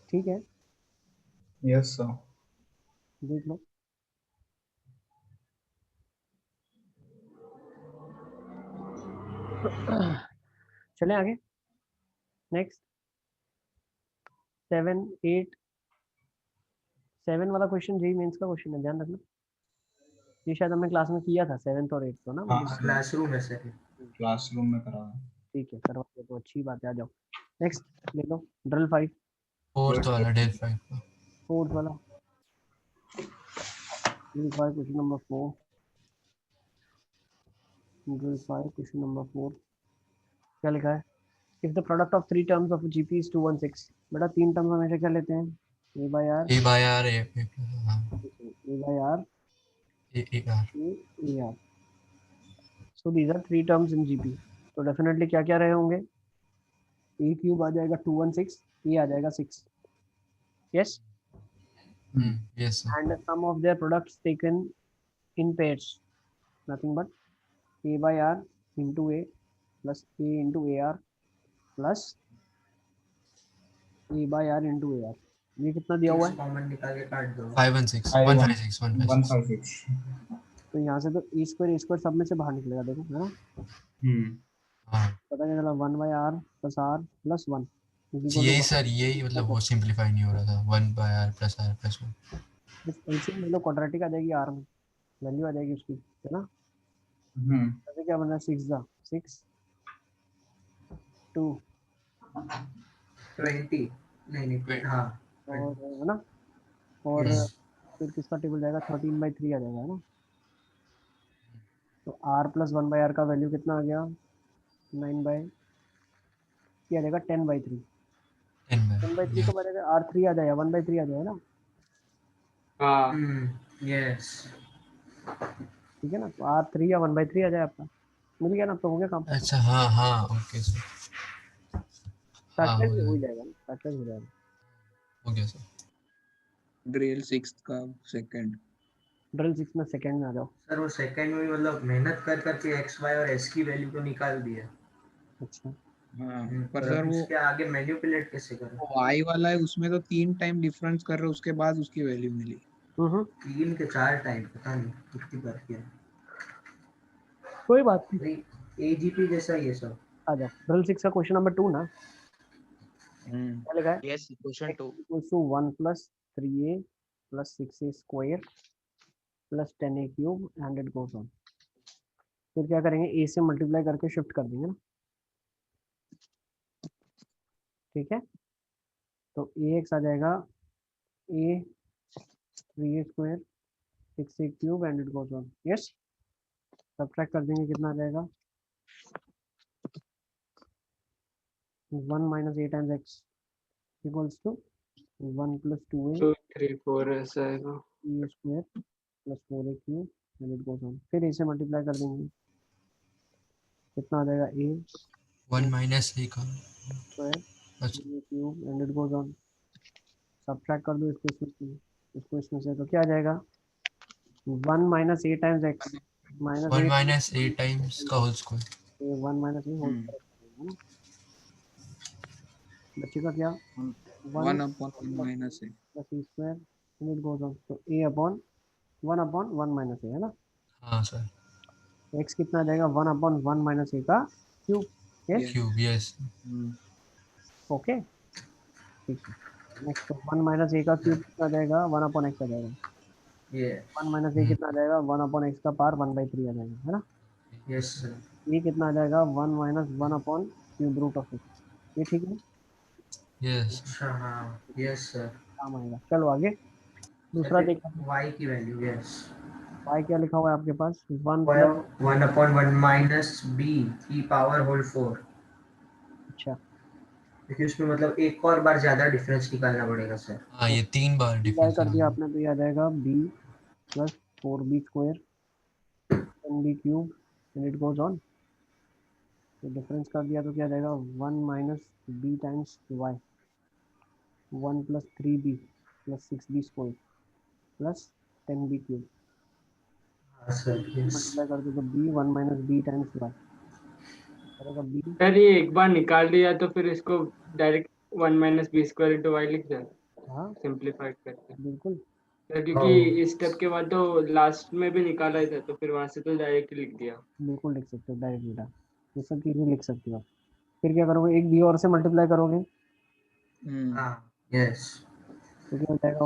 ठीक है, यस सर। देख लो। चले आगे। नेक्स्ट 7 8 7 वाला क्वेश्चन जेई मेंस का क्वेश्चन है, ध्यान रखना। ये शायद हमने क्लास में किया था 7th और 8th को ना। हाँ मुझे क्लासरूम है सर। क्लासरूम में करा है। ठीक है, करवा दो तो अच्छी बात है। आ जाओ नेक्स्ट ले लो। ड्रिल 5 फोर्थ वाला डेल 5 का। फोर्थ वाला। Drill 5 question number 4। Drill 5 question number 4 क्या लिखा है? If the product of 3 terms of GP is 216। बेटा 3 टर्म्स हमेशा क्या लेते हैं? A by R, A by R A A by R, A R. A R. So these are 3 terms in GP. तो definitely क्या क्या रहे होंगे? ए क्यूब आ जाएगा 216, ए आ जाएगा 6। Yes, yes sir. and the sum of their products taken in pairs, nothing but a by r into a plus a into ar plus a by r into ar। ये कितना दिया हुआ है? कॉमन निकाल के काट दो। 516 156 156। 156। तो यहाँ से तो ए स्क्वायर सब में से बाहर निकलेगा, देखो है ना। हाँ पता क्या चला? 1 by r plus r plus 1 यही सर, यही मतलब वो सिंपलीफाई नहीं हो रहा था। 1 बाय आर प्लस 1। एलसीएम ले लो, क्वाड्रेटिक आ जाएगी r में, वैल्यू आ जाएगी उसकी, है ना। तो क्या बना? 6 जा 6 2 20 नहीं हाँ और है ना। और फिर किसका टेबल जाएगा? 13/3 आ जाएगा, है ना। तो r प्लस 1/r का वैल्यू कितना आ गया? 9 बाई क्या आ जाएगा? 10/3। 10/3 को बनेगा r3 आ जाएगा, 1/3 आ जाएगा ना। हाँ यस ठीक है ना। तो r3 या 1/3 आ जाए आपका, मिल गया ना। तो हो गया काम। अच्छा हाँ हाँ ओके सर। हाँ फैक्टराइज हो हो ही जाएगा, जाएगा ना, फैक्टराइज हो जाएगा। हो गया सर। ड्रिल 6 का सेकंड। ड्रिल 6 में सेकंड में आ जाओ। सर वो सेकंड में मतलब मेहनत कर करके एक्स वाई और एस की वैल्यू को निकाल दिया। अच्छा हाँ पर पर सर अब वो इसके आगे मैनिपुलेट कैसे करें? वाई वाला है उसमें तो 3 टाइम डिफरेंस कर रहे उसके बाद उसकी वैल्यू मिली। 3 के 4 टाइम पता नहीं कितनी बार किया। कोई बात नहीं, एजीपी जैसा ये सब। आ जाओ। ड्रिल 6 का क्वेश्चन नंबर 2 ना। क्या लिखा है? Yes, question 2. Equals to 1 plus 3a plus 6a square plus 10a cube and it goes on. फिर क्या करेंगे? ए से मल्टीप्लाई करके शिफ्ट कर देंगे ना। ठीक है, तो ए एक्स आ जाएगा A 3a square 6a cube and it goes on. Yes, subtract कर देंगे, कितना आ जाएगा? 1 minus A times X equals to 1 plus 2a 2 3 4 ऐसा आएगा। A square plus 4a cube and it goes on. फिर ए से मल्टीप्लाई कर देंगे, कितना आ जाएगा? ए 1 माइनस ए का स्क्वायर अच्छा cube and it goes on. Subtract कर दो इसको इसमें से, तो क्या आ जाएगा? 1 minus A times x minus 1 A minus A times का होल स्क्वायर। 1 माइनस ए होल स्क्वायर है ना। बचेगा क्या? 1 upon 1 minus A plus A square and it goes on. तो ए अपॉन 1 अपॉन 1 माइनस ए, है ना। हाँ सर। एक्स कितना आ जाएगा? 1 अपॉन 1 माइनस ए का cube. Yes cube yes. Okay ठीक है। नेक्स्ट 1 माइनस ए का क्यूब कितना आ जाएगा? 1 अपॉन एक्स आ जाएगा। ये 1 माइनस ए कितना आ जाएगा? 1 अपॉन एक्स का पावर 1/3 आ जाएगा, है ना। Yes sir. ये कितना आ जाएगा? 1 minus 1 upon cube root of x. ये ठीक है, यस अच्छा हाँ यस सर। काम आएगा। चलो आगे दूसरा देखा। y की वैल्यू यस y क्या लिखा हुआ है आपके पास? 1 प्लस 1 अपॉन 1 माइनस b की पावर होल 4। अच्छा क्योंकि उसमें मतलब एक और बार ज्यादा डिफरेंस निकालना पड़ेगा सर। हाँ ये 3 बार डिवाइड डिफरेंस कर दिया आपने, तो ये आ जाएगा b plus 4b square 10b cube and it goes on. तो डिफरेंस कर दिया तो क्या आ जाएगा? 1 minus b times y 1 plus 3b plus 6b square plus 10b cube हाँ सर यस मल्टीप्लाई कर दो तो b 1 minus b times y करेगा b। सर ये एक बार निकाल लिया तो फिर इसको direct 1 minus b square into y लिख दें हाँ सिंप्लीफाइड करके बिल्कुल सर, क्योंकि इस स्टेप के बाद तो लास्ट में भी निकाला ही था तो फिर वहां से तो डायरेक्ट लिख दिया। बिल्कुल लिख सकते हो डायरेक्ट बेटा, ये सब चीजें लिख सकते हो। फिर क्या करोगे, एक b और से मल्टीप्लाई करोगे हाँ यस तो क्या हो जाएगा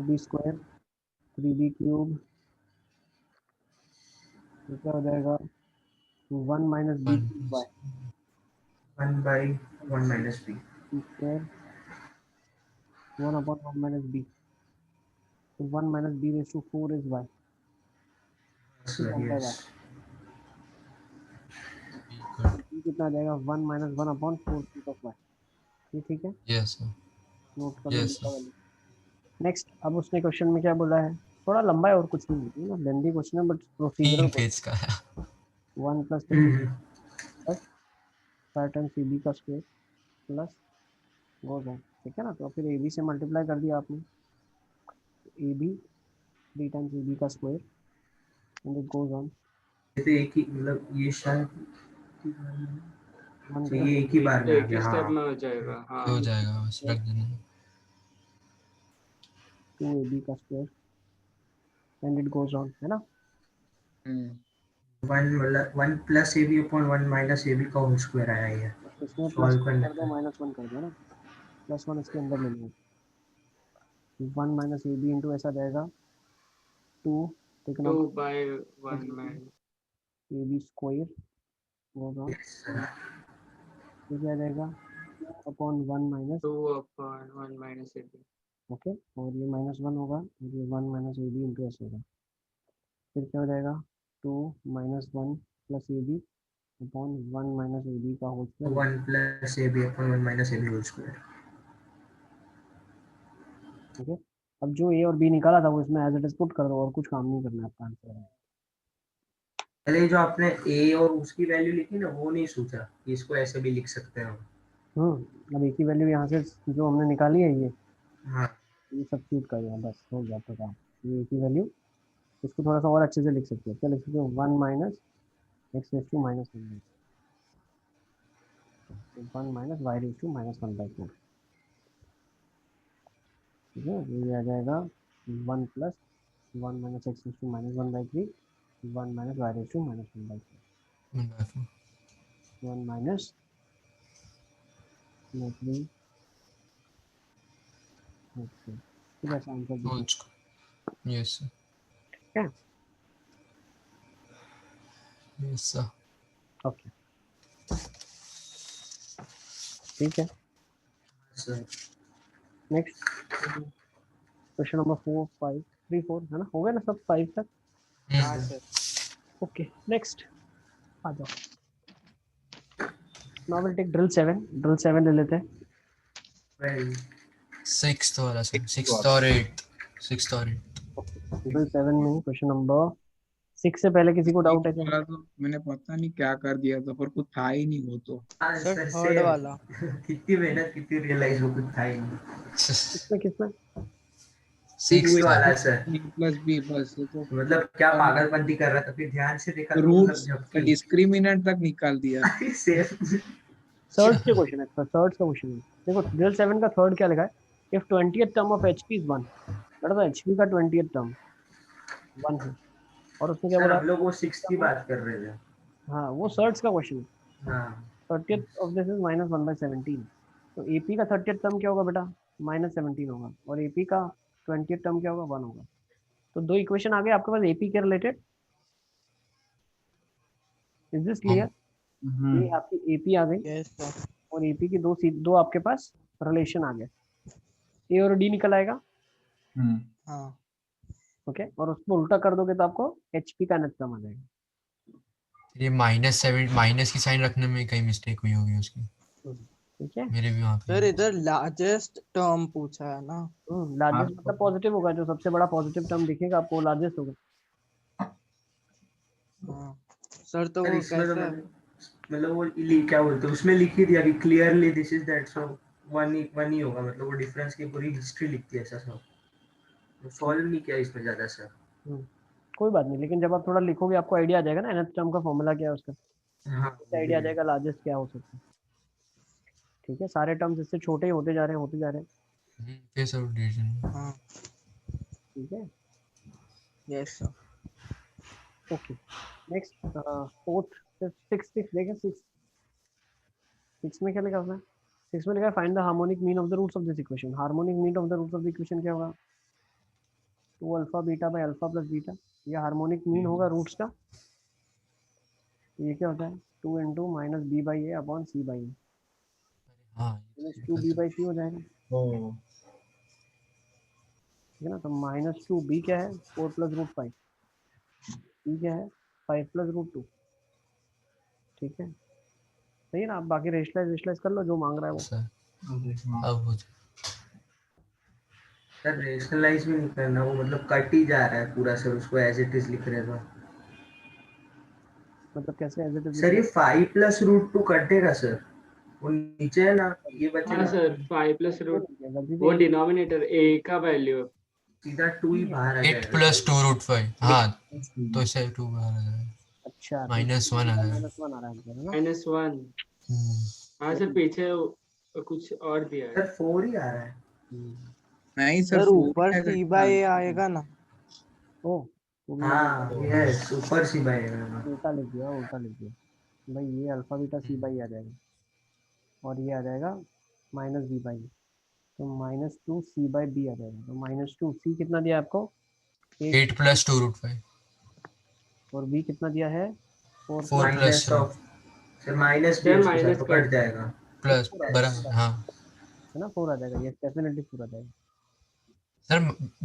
b स्क्वायर 3b क्यूब तो क्या हो जाएगा 1 minus b cube y 1 by 1 minus b square 1 upon 1 minus b तो 1 minus b raised to 4 is y sir yes b कितना आ जाएगा 1 minus 1 upon 4 root of y। ये ठीक है, यस सर, नोट कर लो यस इसका वैल्यू। नेक्स्ट, अब उसने क्वेश्चन में क्या बोला है, थोड़ा लंबा है और कुछ नहीं है ना, लेंदी क्वेश्चन है बट प्रोसीजरल 3 पेज का है। 1 plus 3 plus 5 times cb का स्क्वायर प्लस गोज ऑन, ठीक है ना। तो फिर ab से मल्टीप्लाई कर दिया आपने, ab 3 times ab का square and it goes on तो एक ही मतलब ये शायद 1 तो ये एक ही बार में आ एक ही गया स्टेप हाँ में हो जाएगा। हाँ हो जाएगा, बस रख देना। 2ab का square and it goes on, है ना। 1 मतलब 1 plus ab upon 1 minus ab का होल स्क्वायर आया ये इसमें प्लस सॉल्व करने कर दो माइनस 1 कर दो ना, प्लस 1 इसके अंदर ले लो, 1 minus ab इंटू ऐसा जाएगा 2 taken 2 out by 1 minus ab square goes on, ये क्या आ जाएगा 2 upon 1 minus 2 upon 1 minus ab। Okay, और ये माइनस 1 होगा और ये 1 minus ab इंटू ऐसे होगा, फिर क्या हो जाएगा 2 minus 1 plus ab upon 1 minus ab का whole square. 1 plus ab upon 1 minus ab whole square. Okay, अब जो a और b निकाला था वो इसमें एज इट इज पुट कर दो और कुछ काम नहीं करना है, आपका आंसर है। पहले जो आपने a और उसकी वैल्यू लिखी ना वो नहीं सोचा कि इसको ऐसे भी लिख सकते हैं हम। अब एक ही वैल्यू यहाँ से जो हमने निकाली है ये हाँ सब्स्टिट्यूट कर दिया, बस हो गया आपका काम। ये एक ही वैल्यू, इसको थोड़ा सा और अच्छे से लिख सकते हो, क्या लिख सकते हो 1 minus x raised to minus 1 1 minus y raised to minus 1/4, ठीक है। ये आ जाएगा 1 plus 1 minus x raised to minus 1/3 1 minus y raised to minus 1/4 1 minus 3 okay, ठीक है आंसर दीजिए। यस सर, ठीक है, यस सर, ओके ठीक है। सर नेक्स्ट क्वेश्चन नंबर 4 5 3 4 है ना, हो गया ना सब 5 तक। हाँ सर। ओके नेक्स्ट आ जाओ, नाउ विल टेक ड्रिल 7 ले लेते हैं। वेल 6th वाला सर, 6th और 8th। ड्रिल 7 में क्वेश्चन नंबर 6 से पहले किसी को डाउट है क्या? वाला तो मैंने पता नहीं क्या कर दिया था, पर कुछ था ही नहीं वो तो। सर थर्ड वाला कितनी मेहनत कितनी रियलाइज हो कुछ था ही नहीं। किसमें 6th वाला सर प्लस बी बस ये तो मतलब क्या पागलपंती कर रहा था, फिर ध्यान से देखा तो रूट्स मतलब झपकी डिस्क्रिमिनेंट तक निकाल दिया। सर्च के क्वेश्चन है, सर्च का क्वेश्चन है। देखो ड्रिल 7 का थर्ड क्या लिखा है, if 20th term of hp is 1, that is hp का 20th टर्म 1 है, और उसने क्या सर बोला, हम लोग वो 6 की बात कर रहे थे। हाँ वो सर्च का क्वेश्चन है। हाँ 30th ऑफ दिस इज -1/17, तो AP का 30th टर्म क्या होगा बेटा -17 होगा, और AP का 20th टर्म क्या होगा 1 होगा। तो दो इक्वेशन आ गए आपके पास AP के रिलेटेड, इज दिस क्लियर? ये आपकी AP आ गई यस सर। और AP की दो आपके पास रिलेशन आ गए, A और D निकल आएगा। हाँ ओके, और उसको उल्टा कर दोगे तो आपको HP का नेट टर्म आ जाएगा। ये -7 माइनस की साइन रखने में कहीं मिस्टेक हुई होगी उसकी, ठीक है मेरे भी वहाँ पे। सर इधर लार्जेस्ट टर्म पूछा है ना। लार्जेस्ट मतलब पॉजिटिव होगा, जो सबसे बड़ा पॉजिटिव टर्म दिखेगा आपको लार्जेस्ट होगा। हाँ सर तो सर वो इसमें तो कैसे मतलब वो क्या बोलते हैं उसमें लिख ही दिया कि clearly this is that, so one ही होगा, मतलब वो डिफरेंस की पूरी हिस्ट्री लिखती है ऐसा सब, सॉल्व नहीं किया इसमें ज्यादा सर। कोई बात नहीं, लेकिन जब आप थोड़ा लिखोगे आपको आइडिया आ जाएगा ना nth टर्म का फॉर्मूला क्या है उसका, हाँ आइडिया आ जाएगा लार्जेस्ट क्या हो सकता है। ठीक है, सारे टर्म्स इससे छोटे ही होते जा रहे हैं, होते जा रहे हैं। फिर सर डिवीजन हाँ ठीक है, yes sir. Okay. Next fourth six देखें, सिक्स में क्या लिखा हुआ है? सिक्स में लिखा है find the harmonic mean of the roots of this equation. Harmonic mean of the roots of the equation क्या होगा? 2 alpha beta by alpha plus beta, ये हार्मोनिक मीन होगा रूट्स का। ये क्या होता है? 2 into minus B by A upon C by A, हाँ 2 बी बाई सी हो जाएगा। ठीक है ना, तो माइनस 2 बी क्या है? 4 प्लस रूट 5, बी क्या है? 5 प्लस रूट 2। ठीक है, सही है ना। आप बाकी रेशलाइज कर लो जो मांग रहा है वो। सर अब हो सर रेशनलाइज भी नहीं करना, वो मतलब कट ही जा रहा है पूरा सर, उसको एज इट इज लिख रहे तो। मतलब कैसे एज इट इज? सर ये 5 प्लस रूट 2 कटेगा सर, वो नीचे है ना, ये हाँ बचेगा सर 5 प्लस रूट, वो डिनोमिनेटर ए का वैल्यू, सीधा 2 ही बाहर आ 8 जाएगा। प्लस 2 रूट 5, हाँ तो इससे 2 बाहर आ जाएगा, अच्छा, -1 आ जाएगा। -1 आ रहा है ना। -1। हाँ सर पीछे कुछ और दिया है। सर 4 ही आ रहा है। नहीं सर सर 4 ऊपर क्या सी बाय ए आएगा ना। ओ वो भी हाँ यस, ऊपर सी बाय उल्टा लिख दिया भाई। ये अल्फा बीटा सी बाई आ जाएगा और ये आ जाएगा माइनस बी बाई, तो -2 सी बाई बी आ जाएगा। तो -2 सी कितना दिया आपको? 8 प्लस 2 रूट 5, और बी कितना दिया है? 4 4 plus minus of sir minus भी सर उसके साथ माइनस तो कर कट जाएगा। प्लस बराबर, हाँ है ना, 4 आ जाएगा, ये डेफिनेटली 4 आ जाएगा। सर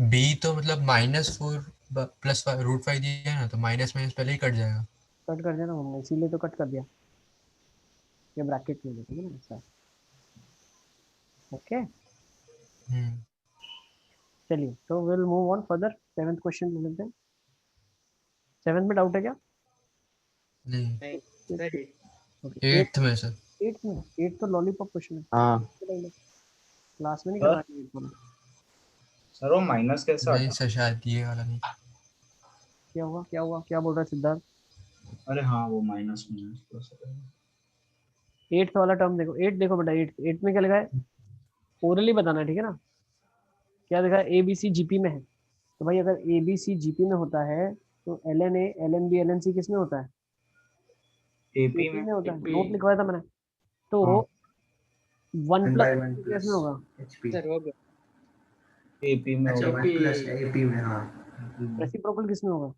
बी तो मतलब -4 प्लस रूट 5 दिया है ना, तो माइनस पहले ही कट जाएगा। कट कर दिया ना हमने, इसीलिए तो कट कर दिया, ये ब्रैकेट में देखिए ना ऐसा। ओके चलिए, तो will move on further. 7th question ले लेते हैं। 7th में डाउट है क्या? नहीं ओके 8th में सर। 8th तो लॉलीपॉप क्वेश्चन है, हाँ क्लास में नहीं करना है। सर वो माइनस कैसे नहीं आता? सर शायद ये वाला नहीं। क्या हुआ, क्या बोल रहा है सिद्धार्थ? अरे हाँ वो माइनस तो सर 8th वाला टर्म देखो, 8 देखो बेटा, 8 में क्या लिखा है? ओरली बताना है, ठीक है ना। क्या लिखा है? ABC GP में है, तो भाई अगर ABC GP में होता है तो LNA LNB LNC किस में होता है? एपी AP में। में होता है। AP नोट लिखवाया था मैंने। तो हाँ 1 1 प्लस बाय 1 किस प्लस में होगा? एचपी। सर हो गया। एपी में अच्छा होगा। 1 प्लस एपी में, हाँ रेसिप्रोकल किस में होगा?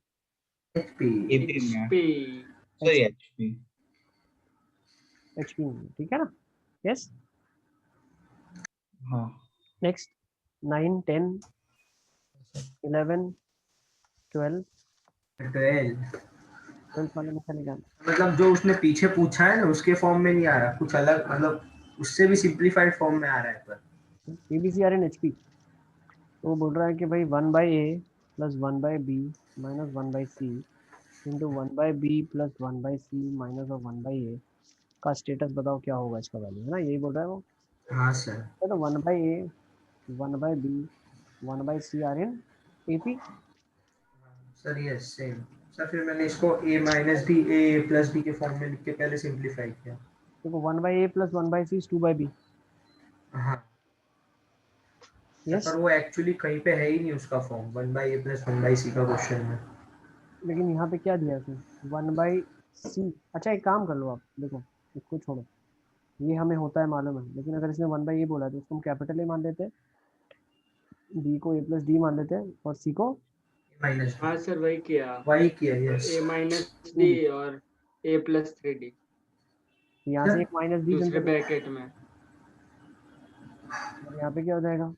एचपी। एपी में HP सॉरी एचपी। HP में, ठीक है ना। यस, हाँ नेक्स्ट 9 10 11 12 12th वाले में चलेगा। मतलब जो उसने पीछे पूछा है ना उसके फॉर्म में नहीं आ रहा, कुछ अलग, मतलब उससे भी सिंपलीफाइड फॉर्म में आ रहा है पर। ABC RN HP, तो वो बोल रहा है कि भाई 1/A plus 1/B minus 1/C into 1/B plus 1/C minus of 1/A का स्टेटस बताओ क्या होगा इसका वैल्यू, है ना, यही बोल रहा है वो। हाँ सर। तो 1/A 1/B 1/C are in AP। Sir yes same. Sir फिर मैंने इसको a minus D A plus B के फॉर्म में लिख के पहले सिंपलीफाई किया। देखो 1/A plus 1/C is 2/B। हाँ यस, पर वो एक्चुअली कहीं पे है ही नहीं उसका फॉर्म 1/a प्लस 1/c का क्वेश्चन में। लेकिन यहाँ पे क्या दिया है? 1/C। अच्छा एक काम कर लो आप, देखो इसको छोड़ो, ये हमें होता है मालूम है, लेकिन अगर इसने 1/A बोला तो उसको हम कैपिटल ए मान लेते हैं, B को A प्लस डी मान लेते हैं और C को माइनस हाँ सर वही किया, यस। A-D और A+3D यहाँ से एक माइनस डी दूसरे ब्रैकेट में। और यहाँ पे क्या हो जाएगा?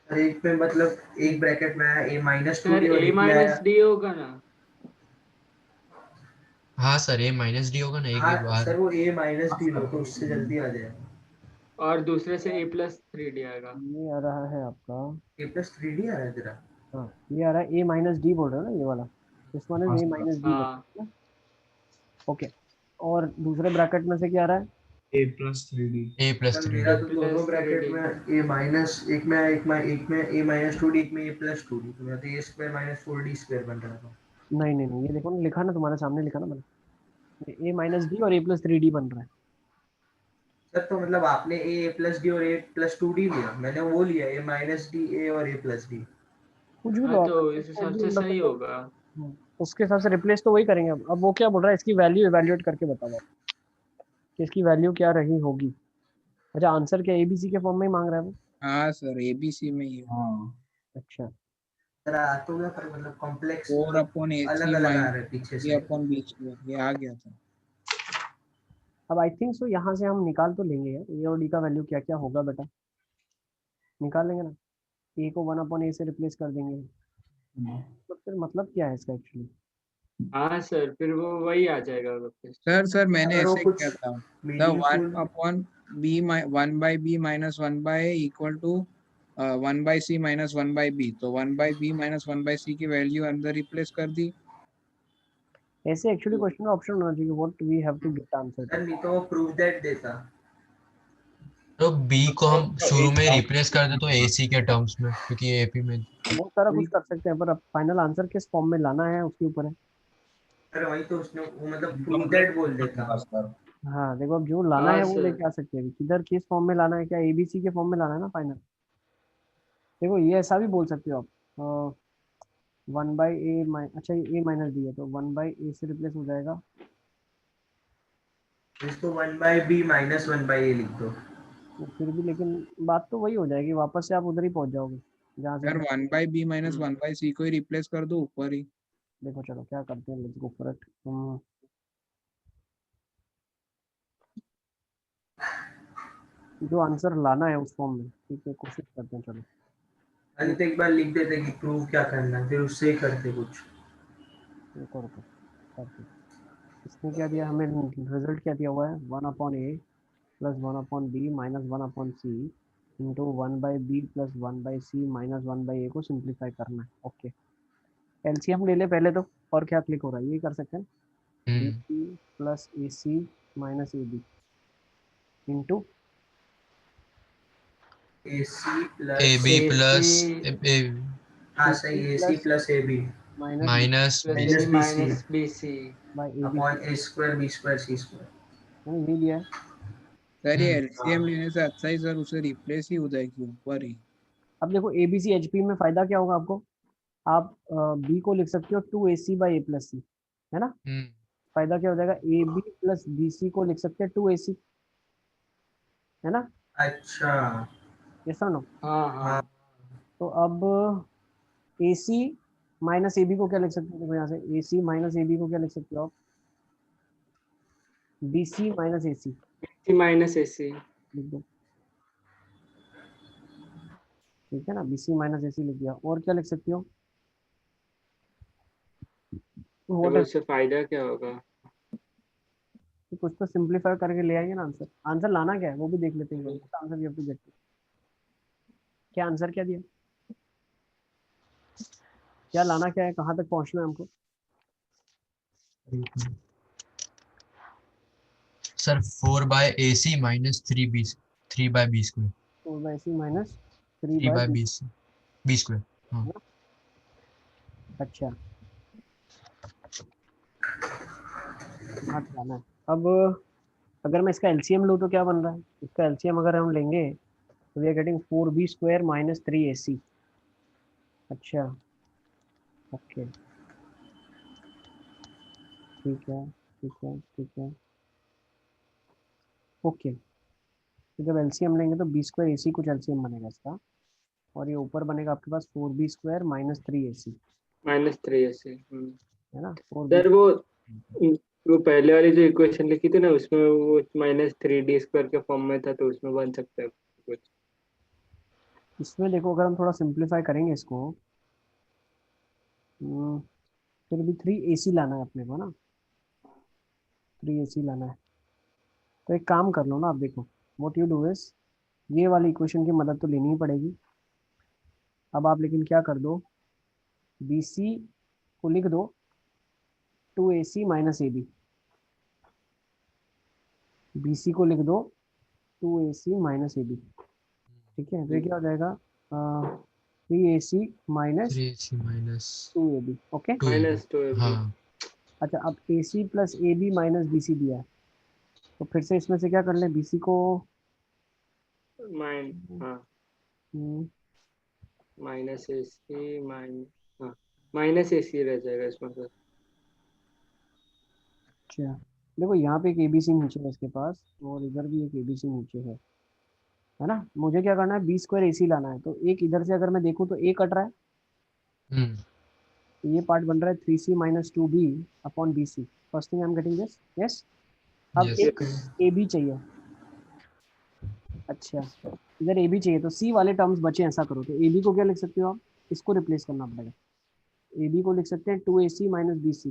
सर एक में मतलब एक ब्रैकेट में आया a माइनस 2 सर डी और एक में आया। A-D होगा ना। हाँ सर A-D होगा ना, एक हाँ बाहर। सर वो a माइनस डी लो तो उससे जल्दी आ जाएगा। और दूसरे से A+3D आएगा। ये आ रहा है आपका, a+3d आ रहा है तेरा। हाँ ये आ रहा है A-D बोल रहे हो ना, ये वाला, इस वन इज A-D हाँ बोल। ओके, और दूसरे ब्रैकेट में से क्या आ रहा है? a plus 3d। A plus sir three मेरा डी। तो दोनों ब्रैकेट में a माइनस एक में a माइनस 2d, एक में a प्लस 2d, तो मेरा तो a square minus 4d square बन रहा था। नहीं नहीं नहीं, ये देखो ना, लिखा ना तुम्हारे सामने, लिखा ना मैंने, ए माइनस डी और ए प्लस 3d बन रहा है। सर तो मतलब आपने a प्लस डी और a प्लस 2d लिया, मैंने वो लिया a माइनस डी a और a प्लस d। कुछ भी हाँ लो, तो इस हिसाब से सही होगा। उसके हिसाब से रिप्लेस तो वही करेंगे। अब वो क्या बोल रहा है, इसकी वैल्यू इवैल्यूएट करके बताओ आप कि इसकी वैल्यू क्या रही होगी। अच्छा, आंसर क्या एबीसी के फॉर्म में ही मांग रहा है वो? हाँ सर एबीसी में ही है। हाँ अच्छा, सर आ तो गया, पर मतलब कॉम्प्लेक्स 4 अपॉन ए अलग थ्री अलग आ माइनस रहा है पीछे बी से। अपॉन बी स्क्वायर, ये आ गया था। अब आई थिंक सो यहाँ से हम निकाल तो लेंगे यार, ए और डी का वैल्यू क्या क्या होगा बेटा, निकाल लेंगे ना। ए को 1 अपॉन ए से रिप्लेस कर देंगे, तो फिर मतलब क्या है इसका एक्चुअली? हाँ सर, फिर वो वही आ जाएगा वापस। सर मैंने अगर वो ऐसे कुछ किया था, the meaningful 1 upon B 1 by B minus 1 by A equal to 1 by C minus 1 by B, तो 1 by B minus 1 by C की वैल्यू अंदर रिप्लेस कर दी। ऐसे एक्चुअली क्वेश्चन का ऑप्शन होना चाहिए, what we have to get answer sir two. नहीं तो वो प्रूव दैट देता। तो बी को हम शुरू में रिप्लेस कर दे तो ए सी के टर्म्स में, क्योंकि ये एपी में। बहुत सारा कुछ कर सकते हैं, पर अब फाइनल आंसर किस फॉर्म में लाना है उसके ऊपर है। अरे वही तो उसने वो मतलब प्रूव दैट बोल देता। हाँ देखो, अब जो लाना हाँ है वो सर। लेके आ सकते हैं, किधर किस फॉर्म में लाना है, क्या एबीसी के फॉर्म में लाना है ना फाइनल। देखो ये ऐसा भी बोल सकते हो आप, 1 बाई ए, अच्छा ए माइनस डी है तो 1 बाई ए से रिप्लेस हो जाएगा। इसको 1 बाई बी माइनस 1 बाई ए लिख दो। तो फिर भी लेकिन बात तो वही हो जाएगी, वापस से आप उधर ही पहुंच जाओगे जहाँ से sir 1 by B minus 1 by C को ही रिप्लेस कर दो ऊपर ही। देखो चलो क्या करते हैं, लेट्स गो फॉर इट। जो आंसर लाना है उस फॉर्म में, ठीक है, कोशिश करते हैं चलो। अरे तो एक बार लिख देते कि प्रूव क्या करना है, फिर उससे ही करते कुछ। रुको रुको करते हैं। इसने क्या दिया हमें, रिजल्ट क्या दिया हुआ है, 1 upon A plus 1 upon B minus 1 upon C into 1 by B plus 1 by C minus 1 by A को सिंप्लीफाई करना है। ओके, एलसीएम ले ले पहले तो, और क्या क्लिक हो रहा है, ये कर सकते हैं, B C plus A C minus A B into A C A plus B plus हाँ सही, A C plus A B minus B minus B C minus B C by A B, upon A square B square C square. मैंने ये लिया है। Sir ये LCM लेने से अच्छा ही सर उसे रिप्लेस ही हो जाएगी ऊपर ही। अब देखो A B C H P में फायदा क्या होगा आपको, आप बी को लिख सकते हो 2ac बाई ए प्लस सी, है ना। फायदा क्या हो जाएगा, A B plus B C को लिख सकते हैं 2ac, है ना। अच्छा यस और नो। हाँ हाँ। तो अब ए सी माइनस ए बी को क्या लिख सकते हो, देखो यहाँ से ए सी माइनस ए बी को क्या लिख सकते हो आप, बी सी माइनस ए सी सी माइनस ए सी लिख दो, ठीक है ना, बी सी माइनस ए सी लिख दिया। और क्या लिख सकती हो, तो उससे फायदा क्या होगा? कुछ तो सिंपलीफाई करके ले आएंगे ना आंसर। आंसर लाना क्या है वो भी देख लेते हैं, answer we have to get. क्या आंसर क्या दिया, क्या लाना क्या है, कहाँ तक पहुंचना है हमको। Sir 4 by A C minus 3 by B square, 4/c minus 3 3 by by B. B square. हाँ अच्छा, हाँ लाना है। अब अगर मैं इसका एलसीएम लूँ तो क्या बन रहा है, इसका एलसीएम अगर हम लेंगे तो we are getting 4b square minus 3ac। अच्छा ओके, ठीक है ठीक है ठीक है ओके। तो जब एलसीएम लेंगे तो बी स्क्वायर ac कुछ एलसीएम बनेगा इसका, और ये ऊपर बनेगा आपके पास 4b square minus 3ac, minus 3 ए सी। है ना। 4b सर वो पहले वाली जो इक्वेशन लिखी थी ना, उसमें वो माइनस 3d स्क्वायर के फॉर्म में था, तो उसमें बन सकता है कुछ। इसमें देखो अगर हम थोड़ा सिंप्लीफाई करेंगे इसको, फिर भी 3ac लाना है अपने को ना, 3ac लाना है। तो एक काम कर लो ना आप, देखो व्हाट यू डू इज, ये वाली इक्वेशन की मदद तो लेनी ही पड़ेगी। अब आप लेकिन क्या कर दो, बी सी को लिख दो 2ac minus A B, BC को लिख दो 2AC माइनस AB, ठीक है, तो ये क्या हो जाएगा 3AC minus 3AC minus 2AB, okay. 2AB। Minus 2 हाँ अच्छा, अब AC plus AB minus BC दिया है, तो फिर से इसमें से क्या कर लें, BC को हाँ हम्म, माइनस AC हाँ माइनस AC रह जाएगा इसमें सर। अच्छा देखो यहाँ पे एक ABC नीचे है इसके पास, और इधर भी एक ABC नीचे है ना। मुझे क्या करना है, B स्क्वायर AC लाना है, तो एक इधर से अगर मैं देखूँ तो A कट रहा है, हम्म तो ये पार्ट बन रहा है 3C minus 2B upon BC। First thing I am getting this, yes. अब यस एक AB चाहिए, अच्छा इधर AB चाहिए, तो C वाले टर्म्स बचे, ऐसा करो तो AB को क्या लिख सकते हो आप, इसको रिप्लेस करना पड़ेगा। AB को लिख सकते हैं 2AC माइनस BC,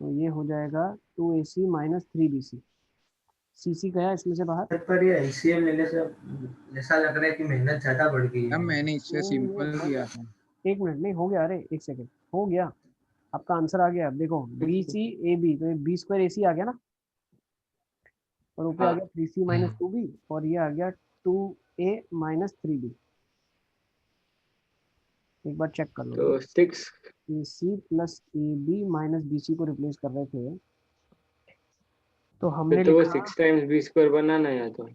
तो ये हो जाएगा 2AC माइनस 3BC। CC गया इसमें से बाहर, पर ये ICM लेने से ऐसा लग रहा है कि मेहनत ज्यादा बढ़ गई अब है। मैंने इससे सिंपल किया था। एक मिनट, नहीं हो गया, अरे एक सेकेंड, हो गया, आपका आंसर आ गया। अब देखो BC AB, तो B स्क्वायर AC आ गया ना, और ऊपर आ हाँ गया 3C माइनस 2B, और ये आ गया 2A माइनस 3B। एक बार चेक कर लो, तो 6 AC plus AB minus BC को रिप्लेस कर रहे थे, तो हमने तो वो लिखा 6 टाइम्स B स्क्वायर बनाना या तो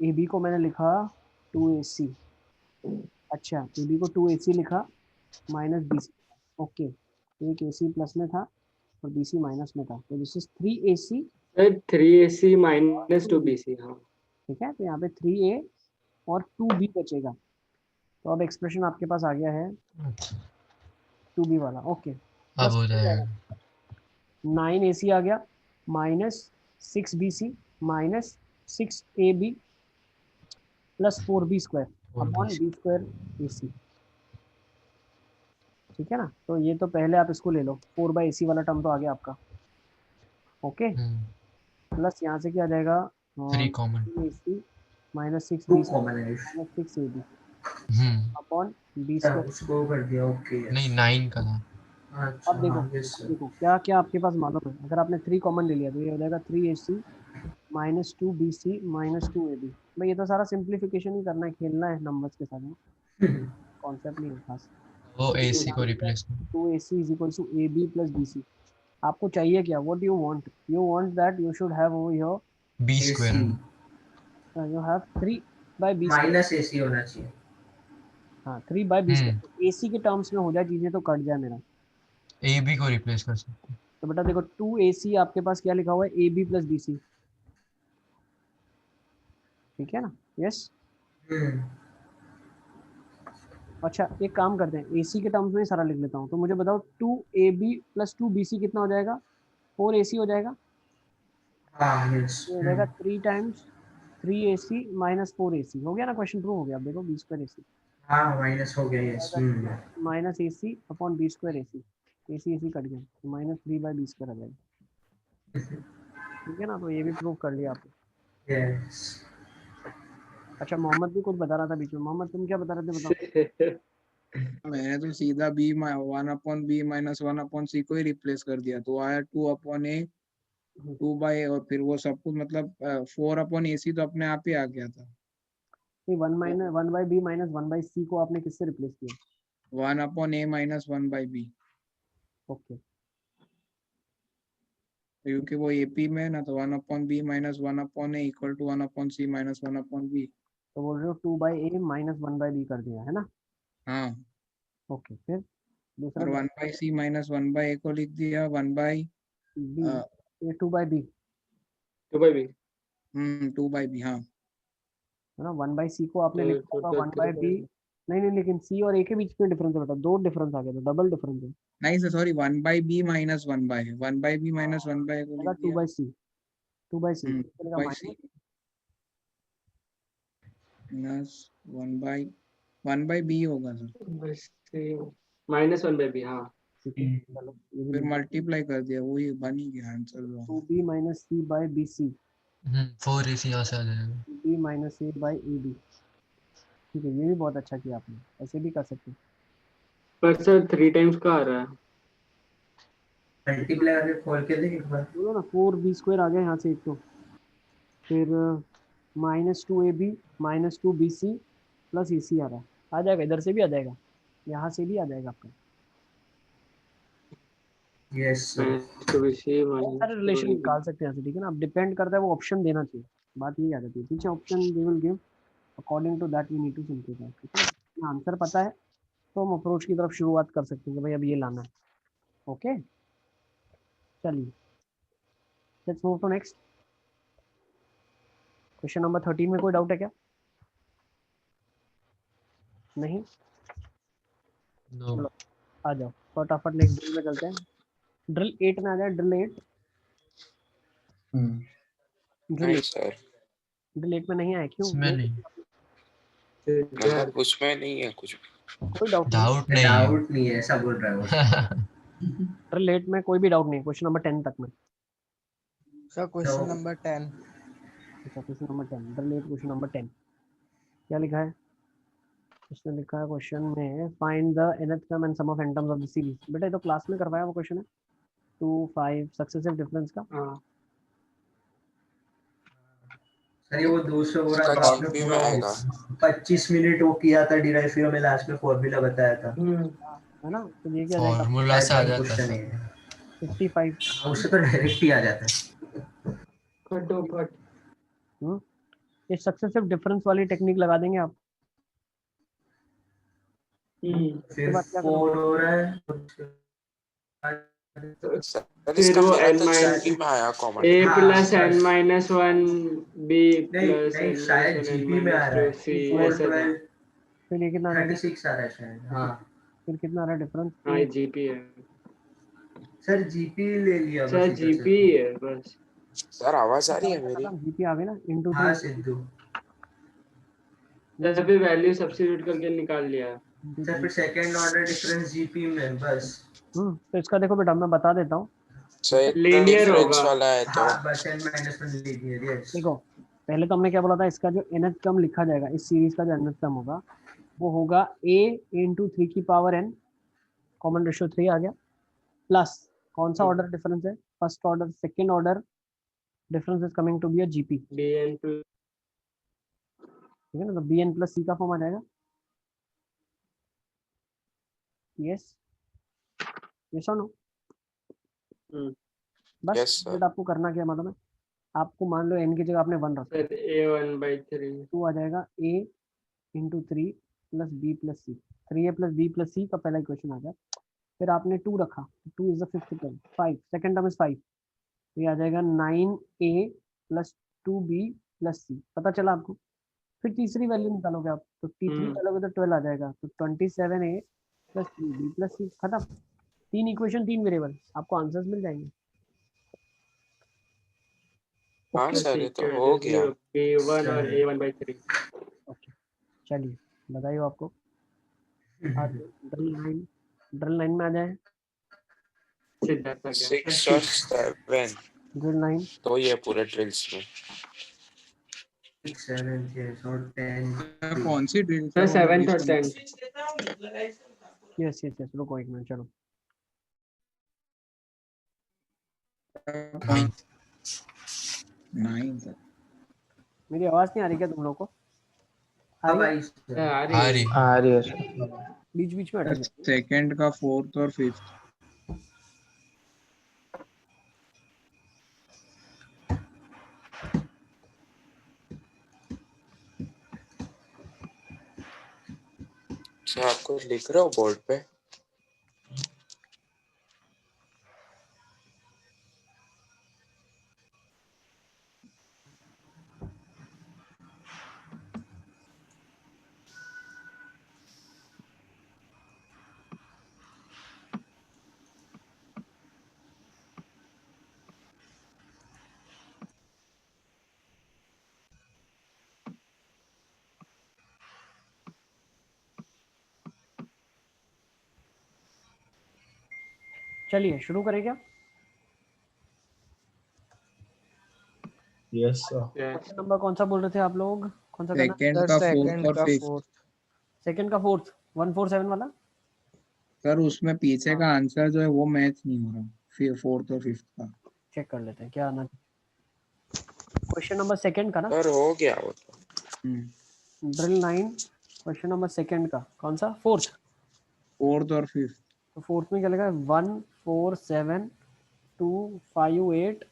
AB को मैंने लिखा 2AC, अच्छा AB को 2AC लिखा माइनस BC, ओके, एक AC प्लस में था और BC माइनस में था, तो this is 3AC, sir 3AC minus 2BC। हाँ ठीक है, तो यहाँ पे 3A और 2B बचेगा, तो अब एक्सप्रेशन आपके पास आ गया है 2B वाला, ओके। अब हो जाएगा 9AC आ गया minus 6BC minus 6AB plus 4B square upon 4BC। B square AC, ठीक है ना। तो ये तो पहले आप इसको ले लो, 4/AC वाला टर्म तो आ गया आपका, ओके, प्लस यहाँ से क्या आ जाएगा 3 common. 3AC minus 2 6BC common है माइनस 6AB हम्म अपॉन B अच्छा, स्क्वायर। उसको कर दिया, ओके नहीं यस। 9 का था। अच्छा अब देखो, हाँ यस सर। देखो क्या क्या आपके पास मालूम है, अगर आपने 3 कॉमन ले लिया तो ये हो जाएगा 3AC minus 2BC minus 2AB। भाई ये तो सारा सिंप्लीफिकेशन ही करना है, खेलना है नंबर्स के साथ, कॉन्सेप्ट नहीं है खास। वो AC को रिप्लेस कर 2AC is equal to AB plus BC। आपको चाहिए क्या, what you want, you want that you should have over here, B square. You have 3/B square, minus AC होना चाहिए। हाँ 3/B स्क्वायर, AC के terms में हो जाए चीजें तो कट जाए मेरा। AB को रिप्लेस कर सकते हैं। तो बेटा देखो 2AC आपके पास क्या लिखा हुआ है, AB प्लस BC, ठीक है ना, यस। अच्छा एक काम करते हैं, AC के टर्म्स में ही सारा लिख लेता हूँ, तो मुझे बताओ 2AB प्लस 2BC कितना हो जाएगा, 4AC हो जाएगा, हाँ यस। ये हो जाएगा 3 टाइम्स 3AC माइनस 4AC, हो गया ना, क्वेश्चन प्रूव हो गया। आप देखो B स्क्वायर AC हाँ माइनस हो गया yes. Minus AC upon B square AC, AC cut गया, तो माइनस 3/B स्क्वायर आ जाएगा, ठीक है ना। तो ये भी प्रूव कर लिया आपने। यस। अच्छा मोहम्मद भी कुछ बता रहा था बीच में, मोहम्मद तुम क्या बता रहे थे, बताओ। मैंने तो सीधा B 1/B माइनस 1/C को ही रिप्लेस कर दिया, तो आया 2/A 2/A, और फिर वो सब कुछ मतलब 4/AC तो अपने आप ही आ गया था। 1/B माइनस 1/C को आपने किससे रिप्लेस किया, 1/A माइनस 1/B, ओके, क्योंकि वो AP में है ना, तो 1/B minus 1/A equal to 1/C minus 1/B। तो बोल रहे हो 2/A माइनस 1/B कर दिया है ना, हाँ, ओके, फिर दूसरा और 1/C माइनस 1/A को लिख दिया 1/B। 2/B 2/B 2/B, हाँ। है ना, 1/C को आपने तो लिखा होगा 1/B, नहीं नहीं, लेकिन C और A के बीच में डिफरेंस है बेटा, दो डिफरेंस आ गया, तो डबल डिफरेंस है, नहीं sir, sorry, 1/B minus 1/A, 1/B minus 1/A को लिख दिया 2/C 2/C चलेगा 2/C माइनस 1/B होगा सर, माइनस 1/B। हाँ चलो ये भी फिर मल्टीप्लाई कर दिया, वही बन ही गया answer. 2B minus C/BC 4AC यहाँ से आ जाएगा। B माइनस A/AB, ठीक है, ये भी बहुत अच्छा किया आपने, ऐसे भी कर सकते हैं। पर सर 3 टाइम्स का आ रहा है। मल्टीप्लाई करके खोल के देख एक बार। बोलो ना 4b² आ गया यहाँ से एक तो, फिर -2ab -2bc प्लस ac आ रहा है, आ जाएगा, इधर से भी आ जाएगा, यहाँ से भी आ जाएगा आपका। Yes sir. सारे रिलेशन निकाल सकते हैं, ठीक है ना। अब डिपेंड करता है, वो ऑप्शन देना चाहिए, बात यही आ जाती है। पीछे option they will give, according to that we need to simplify, ठीक है। आंसर पता है तो हम अप्रोच की तरफ शुरुआत कर सकते हैं कि भाई अब ये लाना है। ओके चलिए, let's move to next question number 13 में कोई डाउट है क्या? नहीं? चलो आ जाओ फटाफट नेक्स्ट ड्रिल में चलते हैं। ड्रिल 8 में आ जाए, ड्रिल 8। ड्रिल 8 में नहीं आया, क्यों? उसमें नहीं, मतलब उसमें नहीं है कुछ कोई डाउट डाउट नहीं, डाउट नहीं है, ऐसा बोल रहा है वो। ड्रिल 8 में कोई भी डाउट नहीं, क्वेश्चन नंबर 10 तक में। Sir question number 10। अच्छा question number 10, drill 8 question number 10 क्या लिखा है? इसमें लिखा है क्वेश्चन में find the nth term and sum of n terms of the series. बेटा ये तो क्लास में करवाया वो क्वेश्चन है, 2 5 सक्सेसिव डिफरेंस का। सर ये वो 200 हो रहा इसका था, आपने GP में पूरा आएगा 25 मिनट वो किया था डिराइव, फिर हमें लास्ट में फॉर्मूला बताया था, है ना। तो ये क्या जाएगा? फॉर्मूला से आ जाता क्वेश्चन है। है 55। उससे तो डायरेक्ट ही आ जाता है। ये सक्सेसिव डिफरेंस वाली टेक्निक लगा देंगे आप। फिर बात क्या 4 हो रहा है, सर इसका वो मेरा n तो माइनस GP में आया कॉमन a हाँ, प्लस बस। n माइनस 1 b नहीं प्लस नहीं, n शायद माइनस 1 n जीपी में आ माइनस रहा 2 है, c 4 ऐसा था। 12 फिर ये कितना आ जाएगा? 36 आ रहा है शायद। हाँ फिर कितना आ रहा है डिफरेंस? हाँ ये gp है सर जीपी ले लिया बस सर, इधर gp से। ही है बस। सर आवाज आ रही है मेरी? जीपी आ गई ना, इनटू हाँ 3। सिद्धू सर भी वैल्यू सब्स्टिट्यूट करके निकाल लिया। सर फिर सेकंड ऑर्डर डिफरेंस जीपी में बस। तो इसका देखो बेटा मैं बता देता हूँ। सर लीनियर डिफरेंस होगा। वाला है तो हाँ बस n माइनस 1 लीनियर। यस देखो पहले तो हमने क्या बोला था, इसका जो nth टर्म लिखा जाएगा, इस सीरीज का जो nth टर्म होगा वो होगा a इंटू 3 की पावर n, कॉमन रेशियो 3 आ गया, प्लस कौन सा ऑर्डर डिफरेंस है? First order, second order difference is coming to be a GP, bn ठीक है ना। तो bn प्लस c का फॉर्म आ जाएगा। यस यस और नो? बस Yes, sir. बेटा आपको करना क्या मालूम है? आपको मान लो n की जगह आपने 1 रखा, सर a1/3 तो आ जाएगा a into 3 plus B plus C. 3a plus B plus C का पहला इक्वेशन आ गया। फिर आपने 2 रखा, 2 is the fifth term, 5 second term is 5, तो ये आ जाएगा 9a प्लस 2b प्लस सी। पता चला आपको? फिर तीसरी वैल्यू निकालोगे आप, तो t3 डालोगे तो 12 आ जाएगा, तो 27a प्लस 3b प्लस सी। खत्म। 3 इक्वेशन 3 वेरिएबल, आपको आंसर्स मिल जाएंगे। हाँ सर ये तो हो गया। b1 और a1/3। ओके चलिए बताइए आपको। ड्रिल 9 में आ जाए। 6 और 7 ड्रिल 9 तो ये पूरे ड्रिल्स में 6 7 yes और 10 कौन सी ड्रिल? सर 7th और 10th। यस यस यस, रुको एक मिनट, चलो 9 मेरी आवाज नहीं आ रही क्या तुम लोग को? आ रही है? आ रही है सर। बीच बीच में अटक जाती सेकंड का 4th और 5th। सर आपको लिख रहे हो बोर्ड पे? चलिए शुरू करें क्या? Yes sir. नंबर कौन सा बोल रहे थे आप लोग? कौन सा करना? सेकंड का 4th और 5th। सेकंड का 4th 147 वाला। सर उसमें पीछे का आंसर जो है वो मैच नहीं हो रहा। फिर फोर्थ और फिफ्थ का। चेक कर लेते हैं क्या आना। क्वेश्चन नंबर सेकंड का ना, सर हो गया वो तो। ड्रिल 9 क्वेश्चन नंबर सेकंड का कौन सा, फोर्थ और फिफ्थ। तो फोर्थ में क्या लिखा है 1 4 7 2 5 8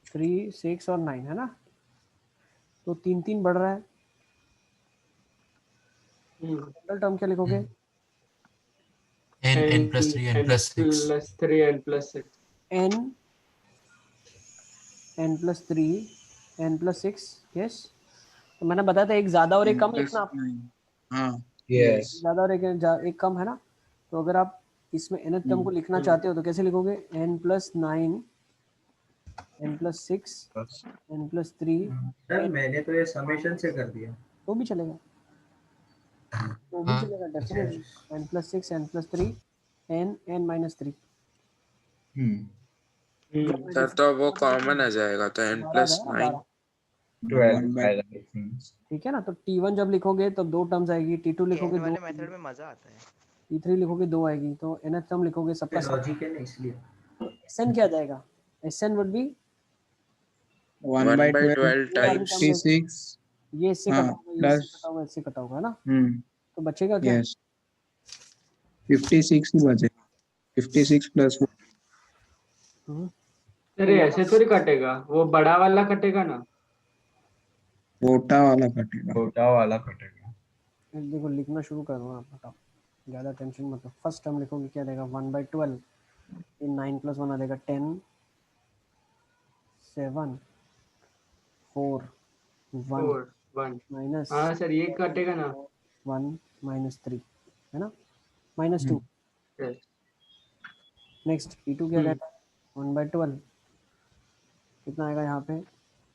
3 6 और 9 है ना, तो 3 3 बढ़ रहा है। टोटल टर्म क्या लिखोगे, n plus 3 n plus 6 plus 3 n plus 6 n plus 3 n plus 6 yes. तो मैंने बताया था एक ज्यादा और एक कम लिखना आप, हाँ यस ज्यादा और एक कम है ना। तो अगर आप इसमें nth टर्म को लिखना चाहते हो तो कैसे लिखोगे, n plus 9 n plus 6 n plus 3 sir मैंने तो ये समेशन से कर दिया। तो भी चलेगा, तो भी चलेगा definitely. n plus 6 n plus 3 n minus 3। Sir तो वो कॉमन आ जाएगा तो n plus 9 12 ठीक है ना। तो t1 जब लिखोगे तब 2 टर्म्स आएगी, t2 लिखोगे एंड 2, वाले मेथड में मजा आता है। t3 लिखोगे 2 आएगी, तो nth टर्म लिखोगे सबका लॉजिक है ना इसलिए। sn क्या आ जाएगा, sn would be 1 by 12 ये वाली टर्म 56 ये इससे हाँ कटा होगा, ये प्लस इससे कटा होगा, इससे कटा होगा है ना, तो बचेगा क्या, यस 56 ही बचेगा, 56 प्लस अरे ऐसे थोड़ी कटेगा, वो बड़ा वाला कटेगा ना। छोटा वाला कटेगा। छोटा वाला कटेगा। देखो लिखना शुरू करो आप, बताओ ज़्यादा टेंशन मत लो। फर्स्ट टर्म लिखोगे क्या देगा 1 by 12 इन 9 plus 1 आ जाएगा 10 7 4 1 1 माइनस हाँ सर ये कटेगा ना। 1 minus 3 है ना, minus 2। Yes. नेक्स्ट e2 क्या रहेगा 1 by 12 कितना आएगा यहाँ पे,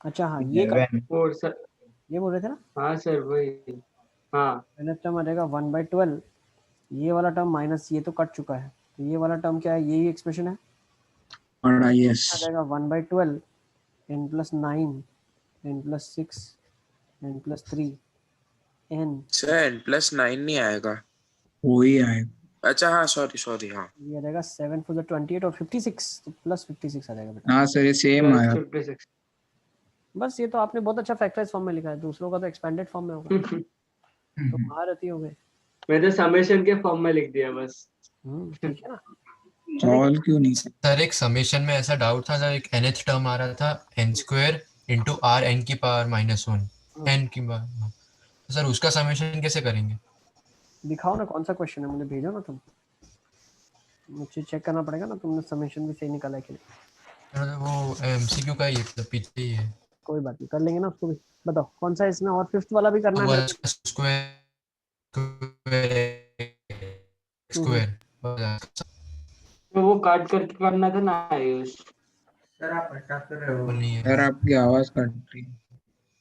अच्छा हाँ ये और सर ये बोल रहे थे ना, हाँ सर वही हाँ माइनस टर्म आ जाएगा 1 by 12, ये वाला टर्म माइनस ये तो कट चुका है, तो ये वाला टर्म क्या है, यही एक्सप्रेशन है, बड़ा यस आ जाएगा 1 by 12 n plus 9 n plus 6 n plus 3 n sir n plus 9 नहीं आएगा, वही आएगा। अच्छा हाँ सॉरी हाँ ये आ जाएगा 7 for the 28 और 56 तो प्लस 56 आ जाएगा बेटा। हाँ सर ये सेम आया। 56 बस ये तो आपने बहुत अच्छा फैक्टराइज फॉर्म में लिखा है, दूसरों का तो एक्सपेंडेड फॉर्म में होगा, तो महारथी हो गए। मैं तो समेशन के फॉर्म में लिख दिया बस। ठीक है ना। सॉल्व क्यों नहीं सर एक समेशन में ऐसा डाउट था, जब एक nth टर्म आ रहा था n square into r n की पावर -1 n की पावर, तो सर उसका समेशन कैसे करेंगे, दिखाओ ना कौन सा क्वेश्चन है, मुझे भेजो ना तुम, मुझे चेक करना पड़ेगा ना तुमने समेशन भी सही निकाला है कि नहीं। वो MCQ का ही है, तो पीछे ही है। कोई बात नहीं, कर लेंगे ना उसको भी। बताओ कौन सा इसमें, और फिफ्थ वाला भी करना है मेरे को। स्क्वायर तो वो काट करके करना था ना आयुष। सर आप अटक रहे हो। नहीं है। सर आपकी आवाज कट रही है।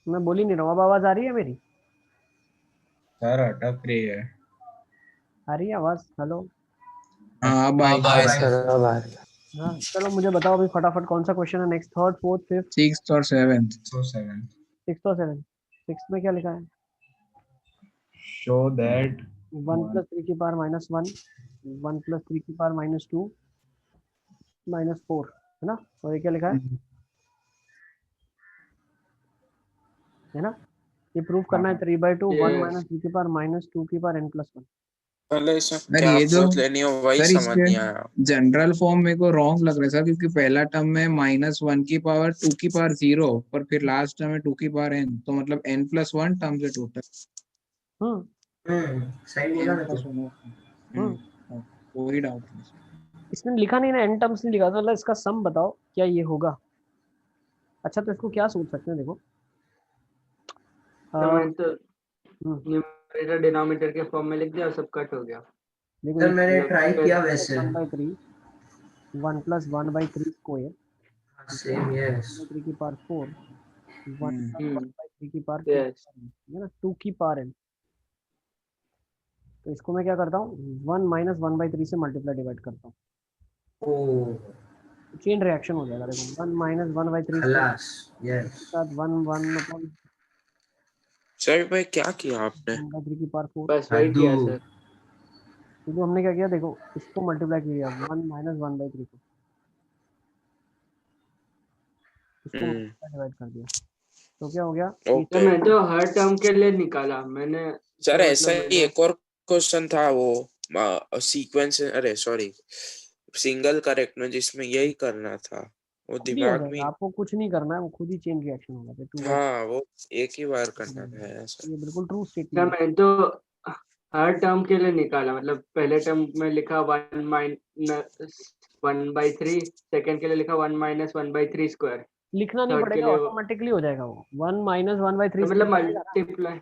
मैं बोल ही नहीं रहा हूँ, अब आवाज आ रही है मेरी, सर अटक रही है। आ रही है आवाज, हेलो। हाँ भाई बाय सर अब आ रही है। हाँ चलो मुझे बताओ अभी फटाफट कौन सा क्वेश्चन है next, third fourth fifth 6th और 7th। So 7 सिक्स्थ और सेवन। सिक्स्थ में क्या लिखा है, show that 1 plus 3 की पावर -1 1 plus 3 की पावर -2 -4 है ना, और ये क्या लिखा है ना, ये प्रूफ करना है 3/2 1 minus 3 की पावर -2 की पावर n plus 1। पहले इसमें सर क्या ये जो अप्रोच लेनी हो वही सर समझ नहीं इसके आया। जनरल फॉर्म मेरे को रॉन्ग लग रहा है सर, क्योंकि पहला टर्म में -1 की पावर 2 की पावर 0 पर फिर लास्ट टर्म में 2 की पावर n, तो मतलब n plus 1 टर्म्स है टोटल। सही बोला ना तू। कोई डाउट नहीं। इसमें लिखा नहीं ना, n टर्म्स नहीं लिखा, तो मतलब इसका सम बताओ क्या ये होगा। अच्छा तो इसको क्या सोच सकते हैं, देखो तो मैं तो न्यूमरेटर डिनोमिनेटर के फॉर्म में लिख दिया और सब कट हो गया। देखो सर मैंने ट्राई किया वैसे। 1/3 1 plus 1/3 स्क्वायर सेम यस 3 की पावर 4 1 plus 1/3 की पावर यस है ना 2 की पावर n। तो इसको मैं क्या करता हूँ 1 minus 1/3 से मल्टीप्लाई डिवाइड करता हूँ, चेन रिएक्शन हो जाएगा। देखो 1 minus 1/3 खलास यस साथ 1 1/3 सर भाई क्या किया आपने? 1/3 की पावर 4। बस वही किया सर। तो हमने क्या किया, देखो इसको मल्टीप्लाई किया 1 minus 1/3 को, इसको डिवाइड कर दिया तो क्या हो गया तो ओके मैं तो हर टर्म के लिए निकाला मैंने। सर तो ऐसा मतलब ही मैंने एक और क्वेश्चन था वो सीक्वेंस अरे सॉरी सिंगल करेक्ट में जिसमें यही करना था वो खुद ही हो दिमाग में जाएगा, आपको कुछ नहीं करना है, वो खुद ही चेन रिएक्शन होगा फिर 2 बाई हाँ वो एक ही बार करना था ऐसा ये बिल्कुल ट्रू तो स्टेटमेंट है। मैं तो हर टर्म के लिए निकाला मतलब पहले टर्म में लिखा 1/3, सेकंड के लिए लिखा 1 - 1/3 स्क्वायर, लिखना नहीं थर्ड के पड़ेगा, लिए ऑटोमेटिकली हो जाएगा वो 1 - 1/3 तो मतलब मल्टीप्लाई।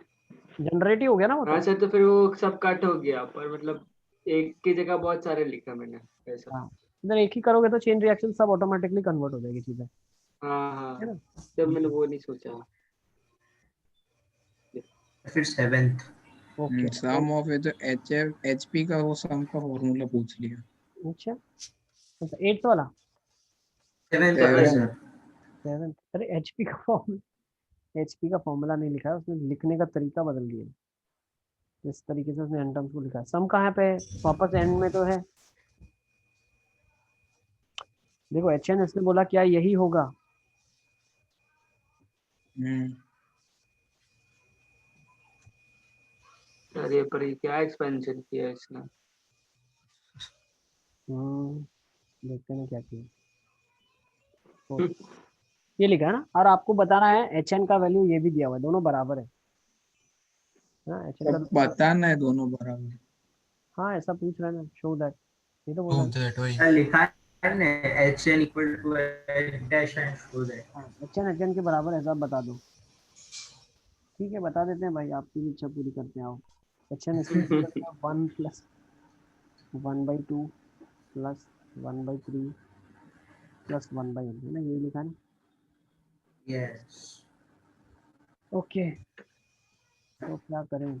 जनरेट ही हो गया ना वो हाँ तो। सर तो फिर वो सब कट हो गया पर मतलब एक की जगह बहुत सारे लिखा मैंने ऐसा। हाँ इधर एक ही करोगे तो चेन रिएक्शन सब ऑटोमेटिकली कन्वर्ट हो जाएगी चीजें, हाँ है हाँ ना। जब मैंने वो नहीं सोचा। फिर 7th ओके सम ऑफ है तो एचपी का वो सम का फॉर्मूला पूछ लिया। अच्छा अच्छा 8th वाला 7th वाला Seven. सर 7th, अरे एचपी का फॉर्मूला नहीं लिखा है उसने, लिखने का तरीका बदल दिया है। जिस तरीके से उसने एन टर्म्स को लिखा है, सम कहाँ पे है, वापस एंड में तो है। देखो एच एन इसने बोला क्या यही होगा, अरे पर ये क्या एक्सपेंशन किया है इसने। देखते हैं क्या किया। तो ये लिखा है ना, और आपको बताना है एच एन का वैल्यू ये भी दिया हुआ है, दोनों बराबर है। हाँ एच एन का तो बताना है दोनों बराबर। हाँ ऐसा पूछ रहा है ना, शो दैट, ये तो बोल प्रूव रहा दैट वही सर लिखा है ना hn equal to h dash and so that है एच एन के बराबर है, सब बता दो। ठीक है बता देते हैं भाई, आपकी भी इच्छा पूरी करते हैं आओ। एच एन इसमें 1 + 1/2 + 1/3 + 1/n है ना, यही लिखा है ना। yes ओके तो क्या करें,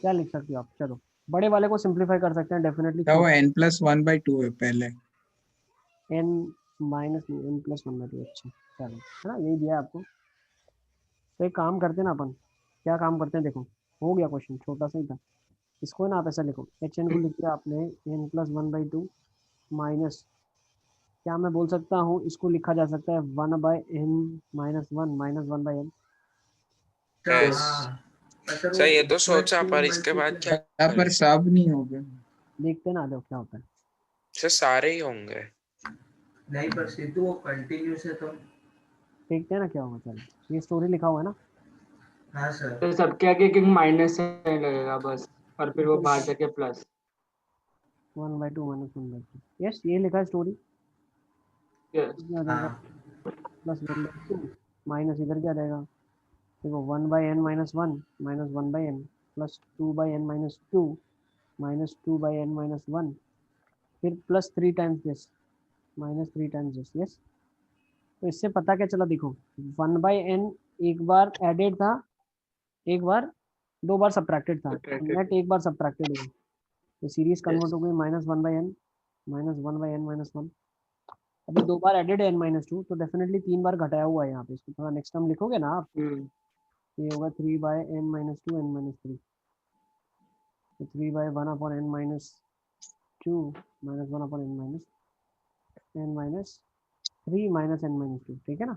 क्या लिख सकते हो आप, चलो बड़े वाले को सिंप्लीफाई कर सकते हैं डेफिनेटली। क्या वो n+1/2 है पहले। n n+1/2 अच्छा चलो है ना, यही दिया है आपको। तो एक काम करते हैं ना अपन, क्या काम करते हैं देखो, हो गया क्वेश्चन छोटा सा ही था। इसको ना आप ऐसा लिखो, एच एन को लिख दिया आपने n+1/2 माइनस, क्या मैं बोल सकता हूँ इसको लिखा जा सकता है 1/n - 1 -1/n। Yes sir sir ये तो वो सोचा पर इसके बाद क्या यहाँ पर करें सब नहीं हो गए। देखते ना, दो क्या होता है। सर सारे ही होंगे नहीं पर सिद्धू वो कंटिन्यूस है तो देखते हैं ना क्या होगा, चलो ये स्टोरी लिखा हुआ है ना। हाँ सर तो सबके आगे एक माइनस साइन लगेगा बस और फिर वो बाहर जाके प्लस। 1/2 - 1/2 यस ये लिखा है स्टोरी। आ जाएगा हाँ +1/2 माइनस इधर क्या रहेगा, देखो 1/n - 1 -1/n + 2/n - 2 -2/n - 1 फिर +3 times this -3 times this yes. तो इससे पता क्या चला देखो, 1/n एक बार एडेड था, एक बार 2 बार सब्ट्रैक्टेड था, नेट एक बार सब्ट्रैक्टेड हुआ, तो सीरीज कन्वर्ट हो गई -1/n -1/n - 1। अभी 2 बार एडेड है n-2 तो डेफिनेटली 3 बार घटाया हुआ है यहाँ पे, इसको थोड़ा नेक्स्ट टाइम लिखोगे ना आप, ये होगा 3/n - 2 n-3, तो 3/1/n - 2 -1/n -3 -n-2 ठीक है ना।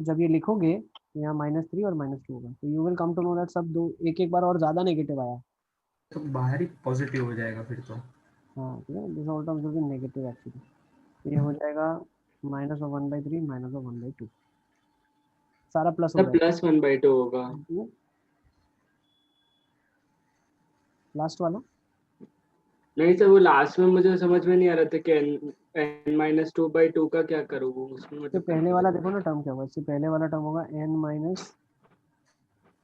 जब ये लिखोगे यहाँ -3 और -2 होगा, तो you will come to know that सब दो एक एक बार और ज्यादा नेगेटिव आया। तो बाहर ही पॉजिटिव हो जाएगा फिर तो। हाँ ठीक है, this all terms will be negative actually, ये हो जाएगा -1/3 -1/2 सारा प्लस हो जाएगा। +1/2 होगा लास्ट वाला नहीं सर वो लास्ट में मुझे समझ में नहीं आ रहा था कि n-2/2 का क्या करूँ उसमें तो मतलब पहले वाला देखो ना टर्म क्या होगा, इससे पहले वाला टर्म होगा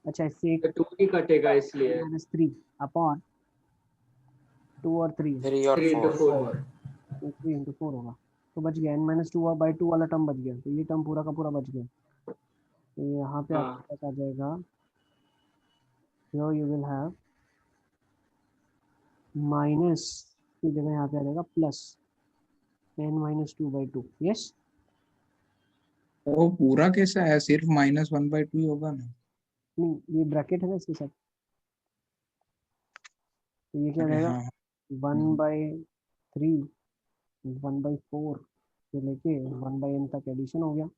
अच्छा इससे एक 2 ही कटेगा इसलिए -3 अपॉन 2 और 3 3 और 3 × 4 4 तो 3 × 4 होगा, तो बच गया n-2/2 वाला टर्म बच गया, तो ये टर्म पूरा का पूरा बच गया। तो यहाँ पे आपके पास आ जाएगा, यू विल हैव माइनस की जगह यहाँ पे आ जाएगा +n - 2/2 यस। वो पूरा कैसा है, सिर्फ -1/2 होगा ना। नहीं ये ब्रैकेट है ना इसके साथ, तो ये क्या अरे रहेगा हाँ 1/3 1/4 से लेके 1/n तक एडिशन हो गया,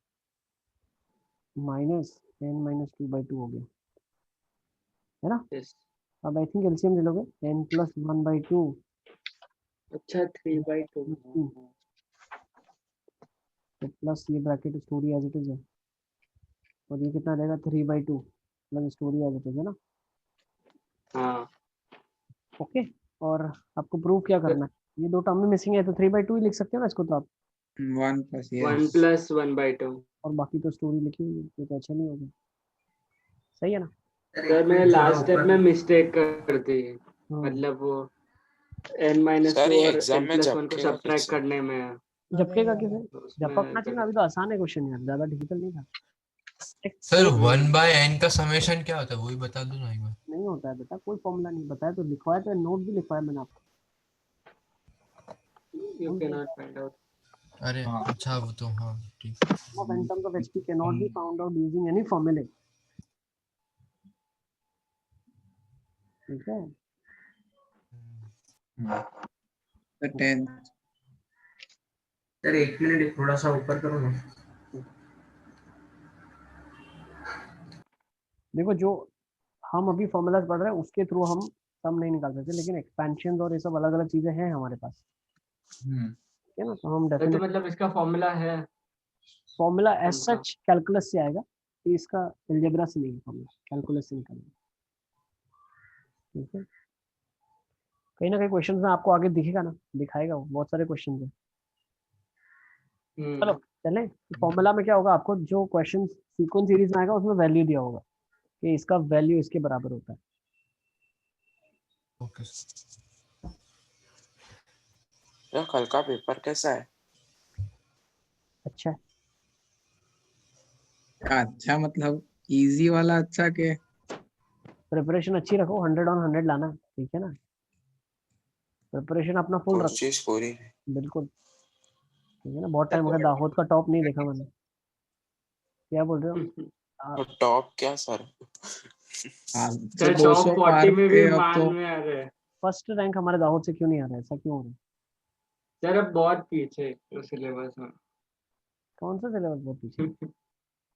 माइनस n माइनस 2/2 हो गया, है ना। यस। अब आई थिंक एलसीएम ले लोगे, n प्लस 1/2 अच्छा 3/2। तो प्लस ये bracket story as it is है, और ये कितना रहेगा 3/2 plus story as it is, है ना। हाँ ओके, और आपको प्रूव क्या करना है, ये दो टर्म में मिसिंग है तो 3/2 ही लिख सकते हो ना इसको तो आप, 1 प्लस 1 प्लस 1/2। और बाकी तो स्टोरी लिखी हुई है, ये तो अच्छा नहीं होगा, सही है ना। सर मैंने लास्ट स्टेप में मिस्टेक कर दी, हाँ, मतलब वो n-2 सर ये और एग्जाम में n+1 को झपकेगा सब्ट्रैक्ट कैसे? करने में झपकेगा किसे, उसमें झपकना चाहिए ना, अभी तो आसान है क्वेश्चन यार, ज्यादा डिफिकल्ट नहीं था। सर 1/n का समेशन क्या होता है वही बता दो ना एक बार। नहीं होता है बेटा, कोई फॉर्मूला नहीं बताया, तो लिखवाया तो नोट भी लिखवाया मैंने आपको। You can not find out. अरे अच्छा वो तो हाँ ठीक। Of n terms of HP cannot be found out using any formula, ठीक है। The 10th. सर 1 मिनट थोड़ा सा ऊपर करो ना। देखो जो हम अभी फॉर्मूलाज पढ़ रहे हैं उसके थ्रू हम सम नहीं निकाल सकते, लेकिन एक्सपेंशन और ये सब अलग अलग चीजें हैं हमारे पास, ठीक है ना, तो हम तो डेफिनेट मतलब इसका फॉर्मूला है फॉर्मूला एज उनका। सच कैलकुलस से आएगा, तो इसका अलजेब्रा से नहीं, फॉर्मूला कैलकुलस से निकालेंगे, ठीक है। कहीं ना कहीं क्वेश्चन में आपको आगे दिखेगा ना, दिखाएगा वो, बहुत सारे क्वेश्चन है। चलो चलें, फॉर्मूला में क्या होगा, आपको जो क्वेश्चन सीक्वेंस सीरीज में आएगा उसमें वैल्यू दिया होगा कि इसका वैल्यू इसके बराबर होता है। ओके यार कल का पेपर कैसा है? अच्छा है। अच्छा मतलब इजी वाला अच्छा के? प्रिपरेशन अच्छी रखो, 100 ऑन 100 लाना है, ठीक है ना, प्रिपरेशन अपना फुल रखो, कोशिश पूरी है। बिल्कुल, ठीक है ना। बहुत टाइम हो गया दाहोद का टॉप नहीं देखा मैंने, क्या बोल रहे हो। और टॉप क्या सर? सर तो टॉप 200 40 पार में पे भी अब मान तो में आ रहे हैं। फर्स्ट रैंक हमारे दाहोद से क्यों नहीं आ रहा है, ऐसा क्यों हो रहा है। सर अब बहुत पीछे है सिलेबस में। कौन सा सिलेबस बहुत पीछे,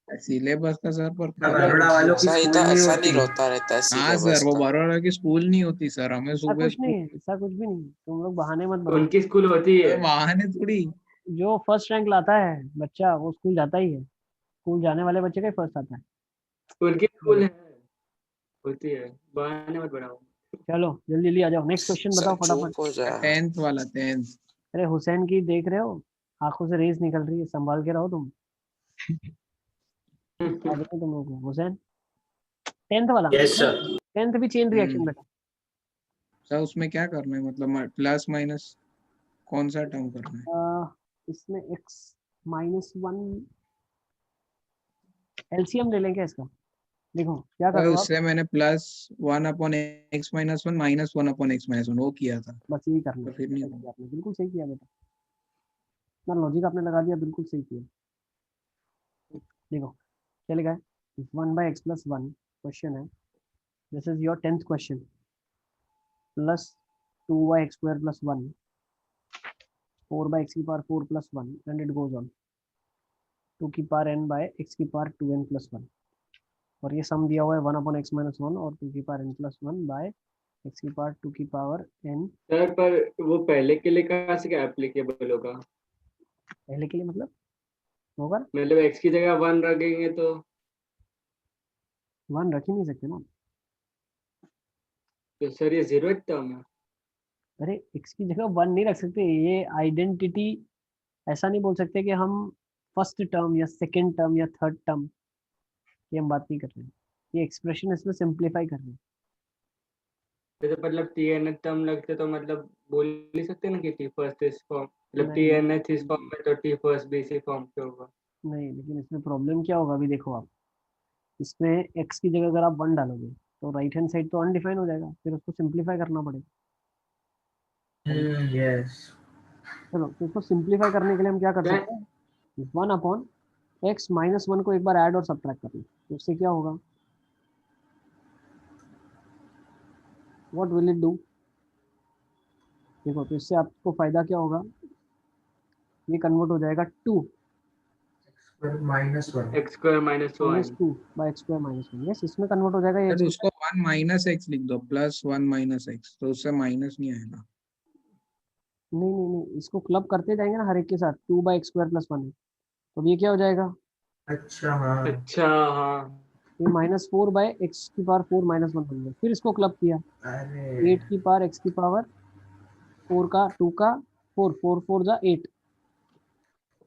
सिलेबस का सर पर बरोड़ा वालों की सर स्कूल इतना नहीं ऐसा होती। नहीं होता रहता है हाँ सिलेबस सर, वो का। बरोड़ा की स्कूल नहीं होती सर, हमें ऐसा सुबह कुछ नहीं स्कूल। है, ऐसा कुछ भी नहीं है, तुम लोग बहाने मत बनाओ। उनकी स्कूल होती है। बहाने थोड़ी। जो फर्स्ट रैंक लाता है बच्चा वो स्कूल जाता ही है, स्कूल जाने वाले बच्चे का ही फर्स्ट आता है। उनकी स्कूल है होती है, बहाने मत बढ़ाओ। चलो जल्दी जल्दी आ जाओ, नेक्स्ट क्वेश्चन सर बताओ फटाफट। चुप हो जा। 10th वाला 10th। अरे हुसैन की देख रहे हो, आंखों से रेस निकल रही है, संभाल के रहो तुम। क्या देखो तुम लोग को हुसैन, 10th वाला। Yes sir. 10th भी चेन रिएक्शन बेटा। सर उसमें क्या करना है, मतलब प्लस माइनस कौन सा टर्म करना है? इसमें x -1 एलसीएम ले लेंगे इसका। देखो क्या कर सर रहे हो आप, उससे मैंने +1/x-1 -1/x-1 वो किया था, बस यही करना तो है, फिर नहीं सही हुआ। किया आपने, बिल्कुल सही किया बेटा, इतना लॉजिक आपने लगा दिया, बिल्कुल सही किया। देखो क्या लिखा है, 1/x+1 क्वेश्चन है, this is your 10th question, plus 2y² + 1 4/x⁴ +1 and it goes on 2n/x⁴ और ये सम दिया हुआ है 1/x-1 और 2n+1/x⁴ सर पर वो पहले के लिए कहाँ से क्या एप्लीकेबल होगा? पहले के लिए मतलब होगा ना, मतलब x की जगह 1 रखेंगे तो 1 रख ही नहीं सकते ना। सर ये 0th टर्म है। अरे x की जगह 1 नहीं रख सकते, ये आइडेंटिटी, ऐसा नहीं बोल सकते कि हम फर्स्ट टर्म या सेकंड टर्म या थर्ड टर्म की हम बात नहीं कर रहे हैं, ये एक्सप्रेशन इसमें सिंप्लीफाई कर रहे हैं। जैसे मतलब tnth टर्म लगते तो मतलब बोल नहीं सकते ना कि t फर्स्ट इस फॉर्म, मतलब नहीं tnth इस फॉर्म में तो t फर्स्ट भी इसी फॉर्म पे होगा। नहीं, लेकिन इसमें प्रॉब्लम क्या होगा, अभी देखो आप, इसमें x की जगह अगर आप 1 डालोगे तो राइट हैंड साइड तो अनडिफाइन हो जाएगा, फिर उसको सिंप्लीफाई करना पड़ेगा। यस। चलो तो इसको सिंप्लीफाई करने के लिए हम क्या कर सकते हैं, 1/x-1 को एक बार ऐड और सब्ट्रैक्ट कर लो, तो उससे क्या होगा, व्हाट विल इट डू। देखो तो इससे आपको फायदा क्या होगा, ये कन्वर्ट हो जाएगा 2 minus 1 x square minus 1 -2 by x square minus 1। Yes, इसमें कन्वर्ट हो जाएगा ये सर उसको 1 माइनस एक्स लिख दो, प्लस 1 माइनस एक्स, तो उससे माइनस नहीं आएगा। नहीं नहीं नहीं, इसको क्लब करते जाएंगे ना हर एक के साथ, 2 by x square plus 1 है, तो ये क्या हो जाएगा, अच्छा हाँ अच्छा हाँ ये -4 by x की पावर 4 - 1 बन गया। फिर इसको क्लब किया, अरे 8 की पावर x की पावर 4 का 2 का 4 4 4 जा 8,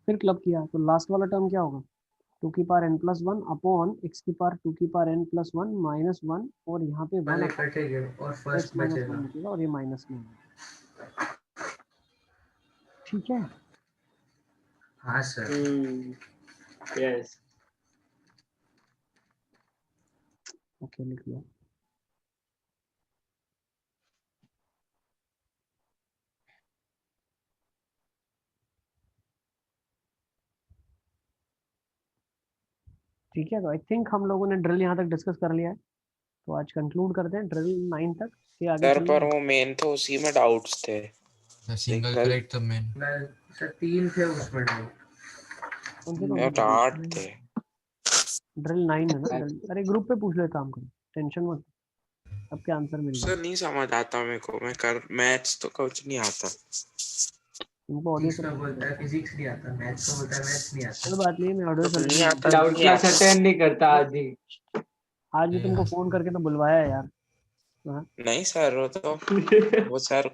फिर क्लब किया तो लास्ट वाला टर्म क्या होगा, 2 की power n plus 1 upon x की पावर 2 की पावर n plus 1 -1, और यहाँ पे 1 पहले अपॉन कटेंगे और x फर्स्ट -1 बचेगा। बचेगा, और ये माइनस में होगा। ठीक है, हाँ सर यस ओके लिख लो। ठीक है, तो आई थिंक हम लोगों ने ड्रिल यहाँ तक डिस्कस कर लिया है, तो आज कंक्लूड करते हैं ड्रिल 9 तक के आगे सर चलना पर है। वो मेन तो उसी में डाउट्स थे। सिंगल कल- करेक्ट तब मैं सर 3 थे उसमें कौन से या तो 8 थे। ड्रिल 9 है ना ड्रिल, अरे ग्रुप पे पूछ लो, एक काम करो, टेंशन मत, सबके आंसर मिल सर जाए। नहीं समझ आता मेरे को, मैं कर मैथ्स तो कुछ नहीं आता। तुमको ऑडियो इसका बोलता है फिजिक्स नहीं आता, मैथ्स का बोलता है मैथ्स नहीं आता। कोई बात नहीं, मैं ऑडियो तो नहीं आता, डाउट नहीं क्लास आता। अटेंड नहीं करता आज ही। आज भी तुमको फोन करके तो बुलवाया है यार। हाँ, नहीं सर, वो सर